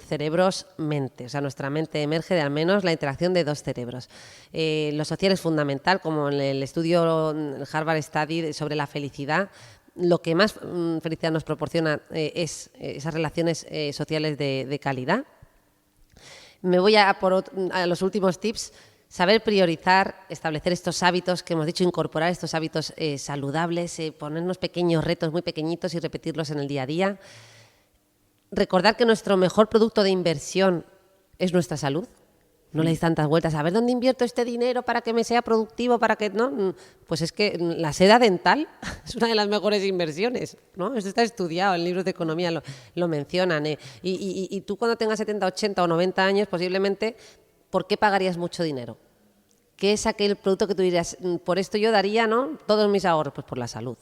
cerebros-mente, o sea, nuestra mente emerge de al menos la interacción de 2 cerebros. Lo social es fundamental, como en el estudio, el Harvard Study sobre la felicidad. Lo que más felicidad nos proporciona es esas relaciones sociales de calidad. Me voy a los últimos tips. Saber priorizar, establecer estos hábitos que hemos dicho, incorporar estos hábitos saludables, ponernos pequeños retos muy pequeñitos y repetirlos en el día a día. Recordar que nuestro mejor producto de inversión es nuestra salud. No le deis tantas vueltas a ver dónde invierto este dinero para que me sea productivo, para que no. Pues es que la seda dental es una de las mejores inversiones, ¿no? Esto está estudiado, en libros de economía lo mencionan. Y tú, cuando tengas 70, 80 o 90 años, posiblemente, ¿por qué pagarías mucho dinero? ¿Qué es aquel producto que tú dirías: por esto yo daría, ¿no?, todos mis ahorros? Pues por la salud.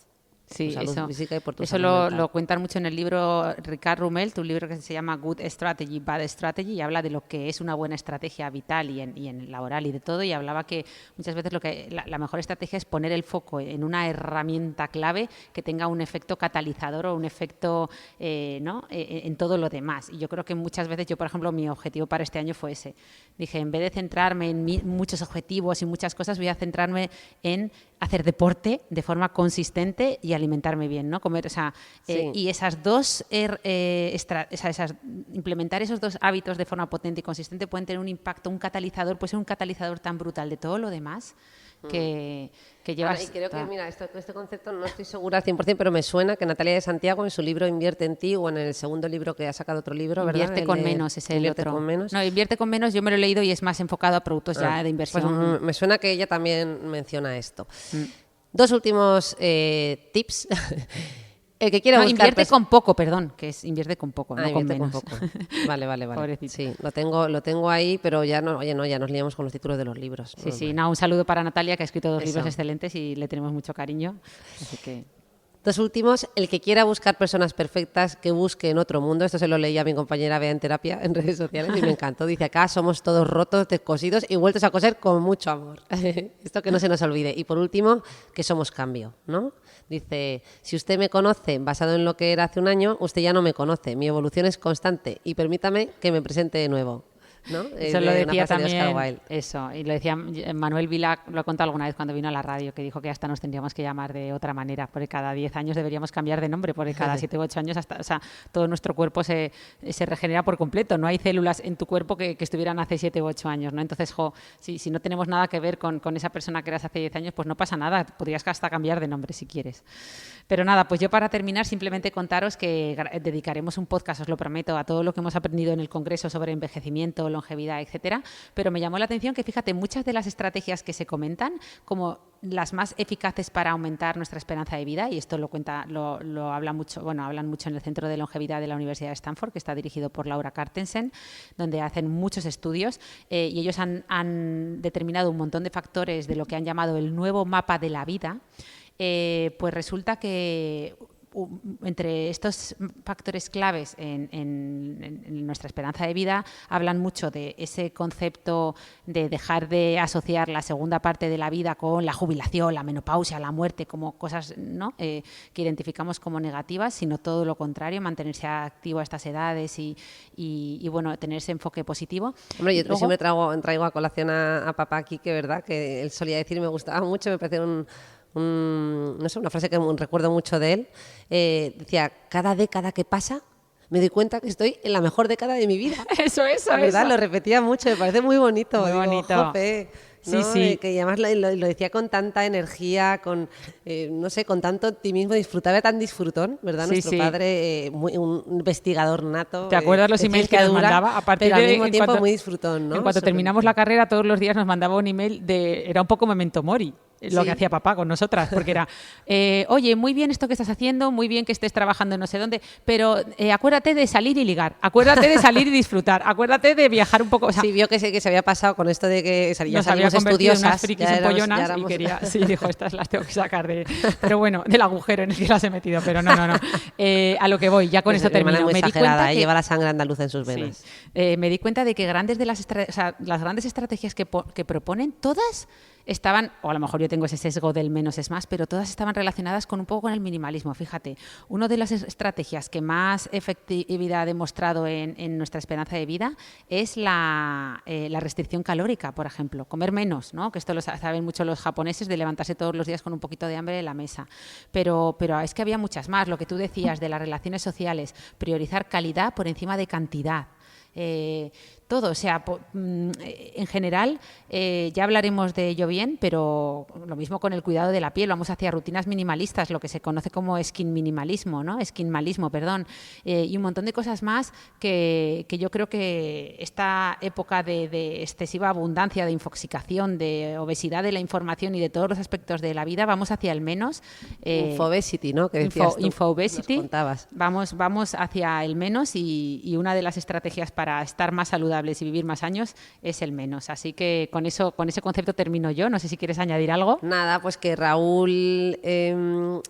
Sí, salud física y por tu eso salud mental. lo cuentan mucho en el libro Ricard Rumelt, un libro que se llama Good Strategy, Bad Strategy, y habla de lo que es una buena estrategia vital y en laboral y de todo, y hablaba que muchas veces la mejor estrategia es poner el foco en una herramienta clave que tenga un efecto catalizador o un efecto en todo lo demás. Y yo creo que muchas veces, yo por ejemplo, mi objetivo para este año fue ese. Dije, en vez de centrarme en muchos objetivos y muchas cosas, voy a centrarme en hacer deporte de forma consistente y alimentarme bien, ¿no? Comer, Sí. Y esas dos, implementar esos 2 hábitos de forma potente y consistente pueden tener un impacto, un catalizador, puede ser un catalizador tan brutal de todo lo demás que llevas. Y creo que, mira, este concepto no estoy segura al 100%, pero me suena que Natalia de Santiago, en su libro Invierte en ti, o en el segundo libro que ha sacado otro libro, ¿verdad? Invierte con menos, es el Invierte otro. Con menos. No, Invierte con menos, yo me lo he leído y es más enfocado a productos ya de inversión. Pues me suena que ella también menciona esto. 2 últimos tips. El que quiera buscar... Invierte con poco, perdón, que es invierte con poco, no con invierte menos. con poco. Vale. Pobrecito. Sí, lo tengo ahí, pero ya no, ya nos liamos con los títulos de los libros. Sí, un saludo para Natalia, que ha escrito 2 Eso. libros excelentes y le tenemos mucho cariño. Así que... 2 últimos, el que quiera buscar personas perfectas, que busque en otro mundo. Esto se lo leí a mi compañera Bea en terapia, en redes sociales, y me encantó. Dice: acá somos todos rotos, descosidos y vueltos a coser con mucho amor. Esto que no se nos olvide. Y por último, que somos cambio, ¿no? Dice: si usted me conoce basado en lo que era hace un año, usted ya no me conoce. Mi evolución es constante y permítame que me presente de nuevo. ¿no? Eso lo una decía frase de Oscar también, Wilde. eso, y lo decía Manuel Vila, lo ha contado alguna vez cuando vino a la radio, que dijo que hasta nos tendríamos que llamar de otra manera, porque cada 10 años deberíamos cambiar de nombre, porque cada 7 u 8 años o sea, todo nuestro cuerpo se regenera por completo, no hay células en tu cuerpo que estuvieran hace 7 u 8 años, ¿no? Entonces, si no tenemos nada que ver con esa persona que eras hace 10 años, pues no pasa nada, podrías hasta cambiar de nombre si quieres. Pero nada, pues yo para terminar simplemente contaros que dedicaremos un podcast, os lo prometo, a todo lo que hemos aprendido en el Congreso sobre envejecimiento, longevidad, etcétera, pero me llamó la atención que, fíjate, muchas de las estrategias que se comentan como las más eficaces para aumentar nuestra esperanza de vida, y esto lo habla mucho, bueno, hablan mucho en el Centro de Longevidad de la Universidad de Stanford, que está dirigido por Laura Cartensen, donde hacen muchos estudios y ellos han determinado un montón de factores de lo que han llamado el nuevo mapa de la vida. Pues resulta que entre estos factores claves en nuestra esperanza de vida hablan mucho de ese concepto de dejar de asociar la segunda parte de la vida con la jubilación, la menopausia, la muerte, como cosas, ¿no? Que identificamos como negativas, sino todo lo contrario, mantenerse activo a estas edades y bueno, tener ese enfoque positivo. Bueno, yo siempre traigo a colación a papá aquí, que verdad, que él solía decir, me gustaba mucho, me parece no sé, una frase que recuerdo mucho de él. Decía, cada década que pasa me doy cuenta que estoy en la mejor década de mi vida. Eso. ¿Verdad? Lo repetía mucho, me parece muy bonito. Muy bonito. Jope, ¿no? Sí, sí. Que además lo decía con tanta energía, con no sé, con tanto optimismo, disfrutaba tan disfrutón, ¿verdad? Sí, Nuestro padre, un investigador nato. ¿Te acuerdas los emails que nos mandaba? Pero al mismo tiempo muy disfrutón, ¿no? En cuanto terminamos la carrera, todos los días nos mandaba un email era un poco memento mori. Lo que hacía papá con nosotras, porque era, oye, muy bien esto que estás haciendo, muy bien que estés trabajando en no sé dónde, pero acuérdate de salir y ligar, acuérdate de salir y disfrutar, acuérdate de viajar un poco. O sea, sí, vio que se había pasado con esto de que ya salimos estudiosas, unas frikis ya empollonas y quería, sí, dijo, estas las tengo que sacar pero bueno, del agujero en el que las he metido, pero no. A lo que voy, ya con pues esto termino. Muy me di exagerada, cuenta que lleva la sangre andaluza en sus venas. Sí. Me di cuenta de que las grandes estrategias que proponen, todas estaban, o a lo mejor yo tengo ese sesgo del menos es más, pero todas estaban relacionadas con un poco con el minimalismo. Fíjate, una de las estrategias que más efectividad ha demostrado en nuestra esperanza de vida es la restricción calórica, por ejemplo, comer menos, ¿no? Que esto lo saben mucho los japoneses, de levantarse todos los días con un poquito de hambre en la mesa. Pero es que había muchas más, lo que tú decías de las relaciones sociales, priorizar calidad por encima de cantidad. Todo, o sea, en general, ya hablaremos de ello bien, pero lo mismo con el cuidado de la piel, vamos hacia rutinas minimalistas, lo que se conoce como skinmalismo, perdón, y un montón de cosas más que yo creo que esta época de excesiva abundancia, de infoxicación, de obesidad de la información y de todos los aspectos de la vida, vamos hacia el menos. Infobesity, ¿no? Que decías tú, Infobesity, nos contabas. Vamos hacia el menos y una de las estrategias para estar más saludables y vivir más años es el menos. Así que con ese concepto termino yo. No sé si quieres añadir algo. Nada, pues que Raúl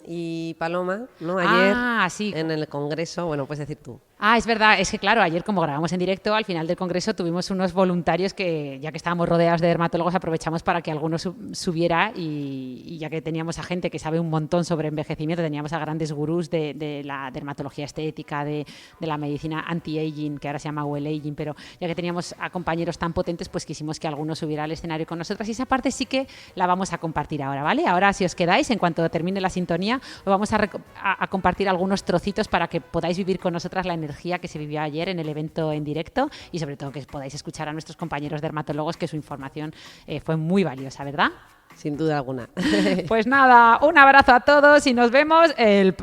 y Paloma, ¿no? Ayer sí. En el Congreso, bueno, puedes decir tú. Es verdad, es que claro, ayer como grabamos en directo, al final del Congreso tuvimos unos voluntarios que, ya que estábamos rodeados de dermatólogos, aprovechamos para que alguno subiera y ya que teníamos a gente que sabe un montón sobre envejecimiento, teníamos a grandes gurús de la dermatología estética, de la medicina anti-aging, que ahora se llama well aging, pero ya que teníamos a compañeros tan potentes, pues quisimos que alguno subiera al escenario con nosotras y esa parte sí que la vamos a compartir ahora, ¿vale? Ahora, si os quedáis, en cuanto termine la sintonía, os vamos a compartir algunos trocitos para que podáis vivir con nosotras la energía que se vivió ayer en el evento en directo y sobre todo que podáis escuchar a nuestros compañeros dermatólogos, que su información fue muy valiosa, ¿verdad? Sin duda alguna. Pues nada, un abrazo a todos y nos vemos,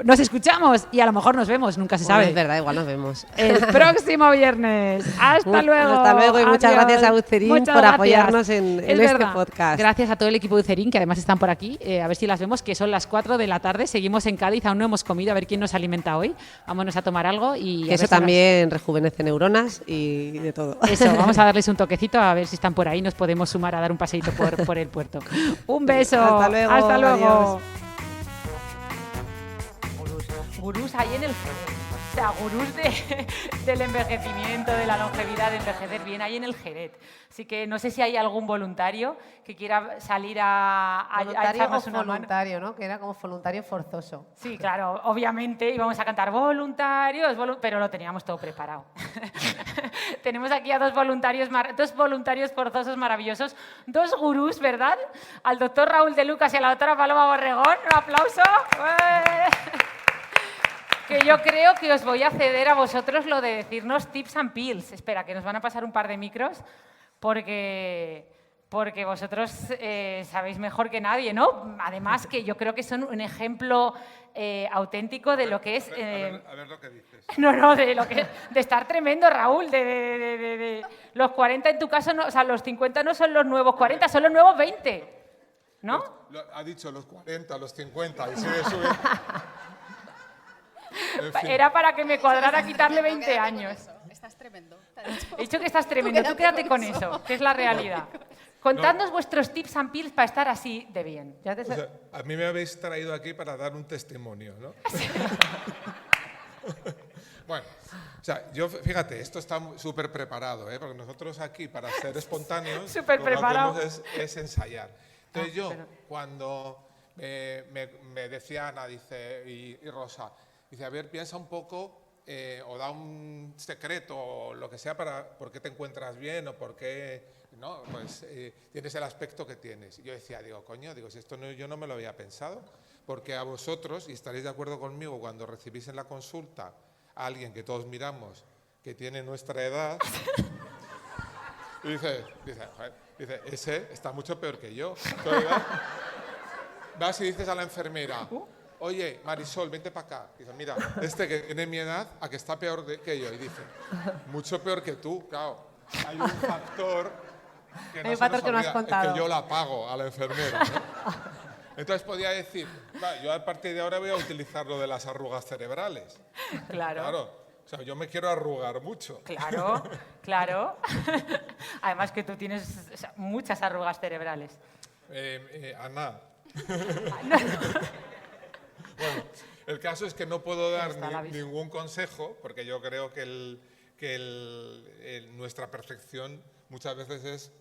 nos escuchamos y a lo mejor nos vemos, nunca se sabe. Es verdad, igual nos vemos. El próximo viernes. Hasta luego. Hasta luego y muchas gracias a Ucerín por apoyarnos en este podcast. Gracias a todo el equipo de Ucerín, que además están por aquí, a ver si las vemos, que son las 4 de la tarde, seguimos en Cádiz, aún no hemos comido, a ver quién nos alimenta hoy. Vámonos a tomar algo y... Eso también rejuvenece neuronas y de todo. Eso, vamos a darles un toquecito a ver si están por ahí, nos podemos sumar a dar un paseíto por el puerto. Un beso. Hasta luego. Hasta luego. Adiós. Gurús ahí en el Jerez. O sea, gurús del envejecimiento, de la longevidad, de envejecer bien ahí en el Jerez. Así que no sé si hay algún voluntario que quiera salir a echarnos una mano. Voluntario, ¿no? Que era como voluntario forzoso. Sí, claro, obviamente íbamos a cantar voluntarios, pero lo teníamos todo preparado. Tenemos aquí a dos voluntarios forzosos maravillosos, dos gurús, ¿verdad? Al doctor Raúl de Lucas y a la doctora Paloma Borregón. Un aplauso. Que yo creo que os voy a ceder a vosotros lo de decirnos tips and pills. Espera, que nos van a pasar un par de micros porque vosotros sabéis mejor que nadie, ¿no? Además, que yo creo que son un ejemplo auténtico de lo que es... A ver lo que dices. No, de lo que de estar tremendo, Raúl, de los 40 en tu caso, no, o sea, los 50 no son los nuevos 40, son los nuevos 20, ¿no? Ha dicho los 40, los 50 y sigue subiendo. En fin. Era para que me cuadrara quitarle 20 años. Estás tremendo. He dicho que estás tremendo, tú quédate con eso, que es la realidad. Contadnos vuestros tips and pills para estar así de bien. O sea, a mí me habéis traído aquí para dar un testimonio, ¿no? Bueno, o sea, yo, fíjate, esto está súper preparado, ¿eh? Porque nosotros aquí, para ser espontáneos, Súper preparado. lo que hacemos es ensayar. Entonces yo, cuando me decía Ana, dice, y Rosa, dice, a ver, piensa un poco o da un secreto o lo que sea para por qué te encuentras bien o por qué... ¿no? Pues tienes el aspecto que tienes. Y yo decía, coño, si esto yo no me lo había pensado, porque a vosotros, y estaréis de acuerdo conmigo, cuando recibís en la consulta a alguien que todos miramos, que tiene nuestra edad, y dice, ese está mucho peor que yo. Entonces, vas y dices a la enfermera, oye, Marisol, vente para acá. Dice, mira, este que tiene mi edad, a que está peor que yo. Y dice, mucho peor que tú, claro. Hay un factor... que no Hay un se factor nos que no has olvida, contado. es que yo la pago a la enfermera, ¿no? Entonces podía decir, yo a partir de ahora voy a utilizar lo de las arrugas cerebrales. Claro. O sea, yo me quiero arrugar mucho. Claro. Además que tú tienes muchas arrugas cerebrales. Ana. Bueno, el caso es que no puedo dar ningún consejo, porque yo creo que nuestra perfección muchas veces es,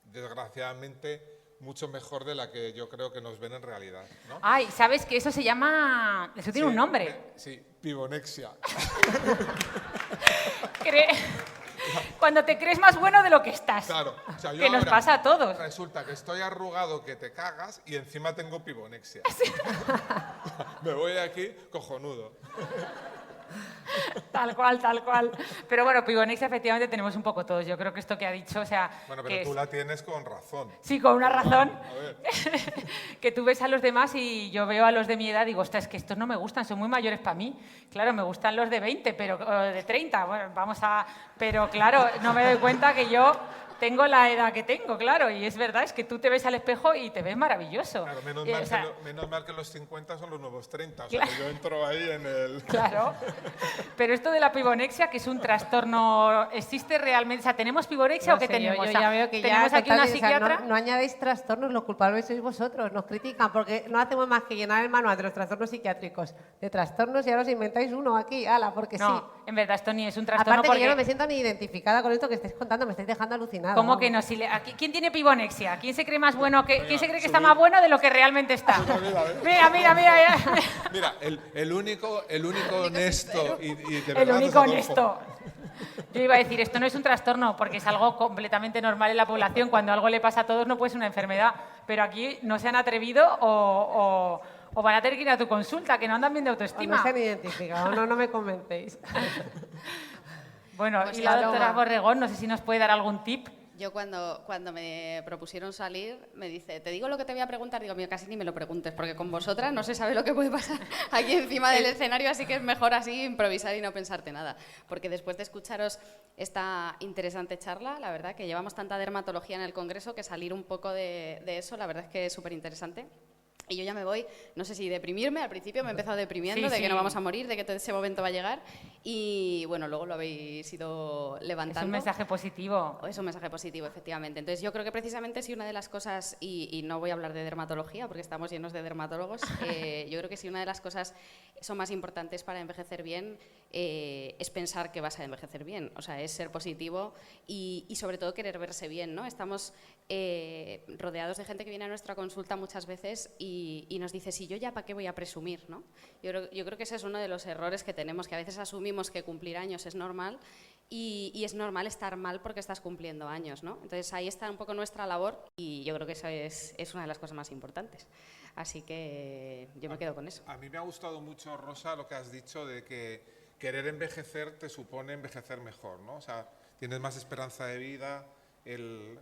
desgraciadamente, mucho mejor de la que yo creo que nos ven en realidad, ¿no? Ay, ¿sabes que eso se llama... Eso tiene un nombre? Sí, pibonexia. Cuando te crees más bueno de lo que estás. Claro. O sea, yo que nos ahora pasa a todos. Resulta que estoy arrugado que te cagas y encima tengo pibonexia. Me voy de aquí cojonudo. Tal cual. Pero bueno, pibonexia efectivamente tenemos un poco todos. Yo creo que esto que ha dicho, o sea... Bueno, pero tú la tienes con razón. Sí, con una razón. A ver. Que tú ves a los demás y yo veo a los de mi edad y digo, ostras, es que estos no me gustan, son muy mayores para mí. Claro, me gustan los de 20, pero de 30. Bueno, pero claro, no me doy cuenta que yo tengo la edad que tengo, claro. Y es verdad, es que tú te ves al espejo y te ves maravilloso. Claro, menos mal que los 50 son los nuevos 30. O sea, Claro. que yo entro ahí en el... Claro. Pero esto de la pibonexia, que es un trastorno, ¿existe realmente? O sea, ¿tenemos pibonexia o qué tenemos? Yo O sea, ya veo que ¿tenemos ya aquí una contáis, o sea, psiquiatra? no añadéis trastornos, los culpables sois vosotros, nos critican porque no hacemos más que llenar el manual de los trastornos psiquiátricos de trastornos y ahora os inventáis uno aquí, ala, porque No, sí. en verdad esto ni es un trastorno Aparte que yo no porque... me siento ni identificada con esto que estáis contando, me estáis dejando alucinada. ¿Cómo que no? ¿Quién tiene pibonexia? ¿Quién se cree más bueno? ¿Quién se cree que está más bueno de lo que realmente está? Mira. Mira, el único honesto y de El verdad único Adolfo. honesto. Yo iba a decir, esto no es un trastorno porque es algo completamente normal en la población. Cuando algo le pasa a todos no puede ser una enfermedad. Pero aquí no se han atrevido o van a tener que ir a tu consulta, que no andan bien de O autoestima. no se han identificado, no me comentéis. Bueno, Pues y la claro. doctora Borregón, no sé si nos puede dar algún tip. Yo cuando me propusieron salir, me dice, te digo lo que te voy a preguntar, digo, mira, casi ni me lo preguntes, porque con vosotras no se sabe lo que puede pasar aquí encima del escenario, así que es mejor así improvisar y no pensarte nada. Porque después de escucharos esta interesante charla, la verdad que llevamos tanta dermatología en el Congreso que salir un poco de eso, la verdad es que es súper interesante. Y yo ya me voy, no sé si deprimirme, al principio me he empezado deprimiendo de que no vamos a morir, de que todo ese momento va a llegar y bueno, luego lo habéis ido levantando. Es un mensaje positivo. Es un mensaje positivo, efectivamente. Entonces yo creo que precisamente si una de las cosas, y no voy a hablar de dermatología porque estamos llenos de dermatólogos, yo creo que si una de las cosas son más importantes para envejecer bien es pensar que vas a envejecer bien, o sea, es ser positivo y sobre todo querer verse bien, ¿no? Estamos rodeados de gente que viene a nuestra consulta muchas veces y y nos dice, sí, yo ya para qué voy a presumir, ¿no? Yo creo que ese es uno de los errores que tenemos, que a veces asumimos que cumplir años es normal y es normal estar mal porque estás cumpliendo años, ¿no? Entonces ahí está un poco nuestra labor y yo creo que eso es una de las cosas más importantes. Así que yo me quedo con eso. A mí me ha gustado mucho, Rosa, lo que has dicho de que querer envejecer te supone envejecer mejor, ¿no? O sea, tienes más esperanza de vida,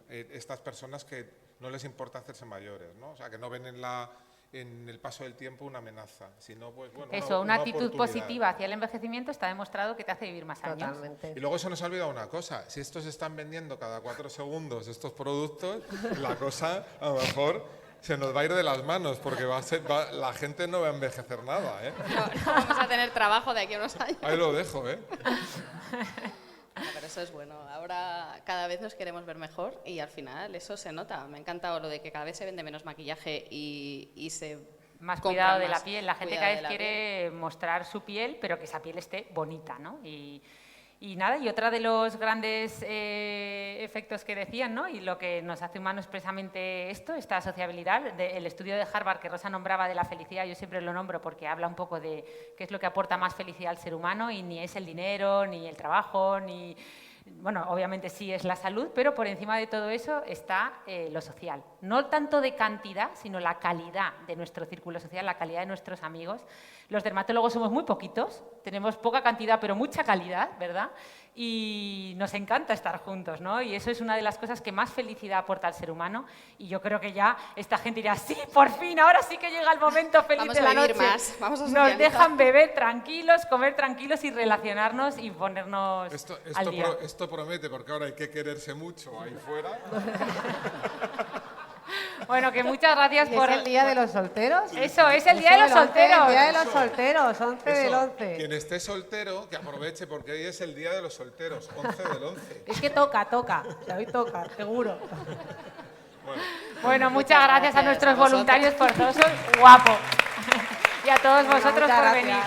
estas personas que no les importa hacerse mayores, ¿no? O sea, que no ven en el paso del tiempo una amenaza, sino pues bueno, Eso, una actitud oportunidad. positiva hacia el envejecimiento está demostrado que te hace vivir más años. Totalmente. Y luego se nos ha olvidado una cosa, si estos están vendiendo cada 4 segundos estos productos, la cosa a lo mejor se nos va a ir de las manos porque la gente no va a envejecer nada, ¿eh? No vamos a tener trabajo de aquí a unos años. Ahí lo dejo, ¿eh? Pero eso es bueno. Ahora cada vez nos queremos ver mejor y al final eso se nota. Me ha encantado lo de que cada vez se vende menos maquillaje y se Más compra cuidado de más la piel. La gente cuidado cada de vez la quiere mostrar su piel, pero que esa piel esté bonita, ¿no? Y nada, y otra de los grandes efectos que decían, ¿no? Y lo que nos hace humanos precisamente esta sociabilidad, el estudio de Harvard que Rosa nombraba de la felicidad, yo siempre lo nombro porque habla un poco de qué es lo que aporta más felicidad al ser humano y ni es el dinero, ni el trabajo, ni... Bueno, obviamente sí es la salud, pero por encima de todo eso está lo social. No tanto de cantidad, sino la calidad de nuestro círculo social, la calidad de nuestros amigos. Los dermatólogos somos muy poquitos, tenemos poca cantidad, pero mucha calidad, ¿verdad? Y nos encanta estar juntos, ¿no? Y eso es una de las cosas que más felicidad aporta al ser humano. Y yo creo que ya esta gente dirá, sí, por fin, ahora sí que llega el momento feliz Vamos de a la vivir noche. más, vamos a Nos socializar. dejan beber tranquilos, comer tranquilos y relacionarnos y ponernos al día. Esto promete, porque ahora hay que quererse mucho ahí fuera. Bueno, que muchas gracias ¿Y por... es el día de los solteros? Eso, es el día de los solteros. El día de los solteros, 11 del Eso, 11. quien esté soltero, que aproveche, porque hoy es el día de los solteros, 11 del 11. Es que toca. O sea, hoy toca, seguro. Bueno, muchas gracias a gracias nuestros a vosotros. voluntarios forzosos, guapo. Y a todos vosotros Muchas por gracias. venir.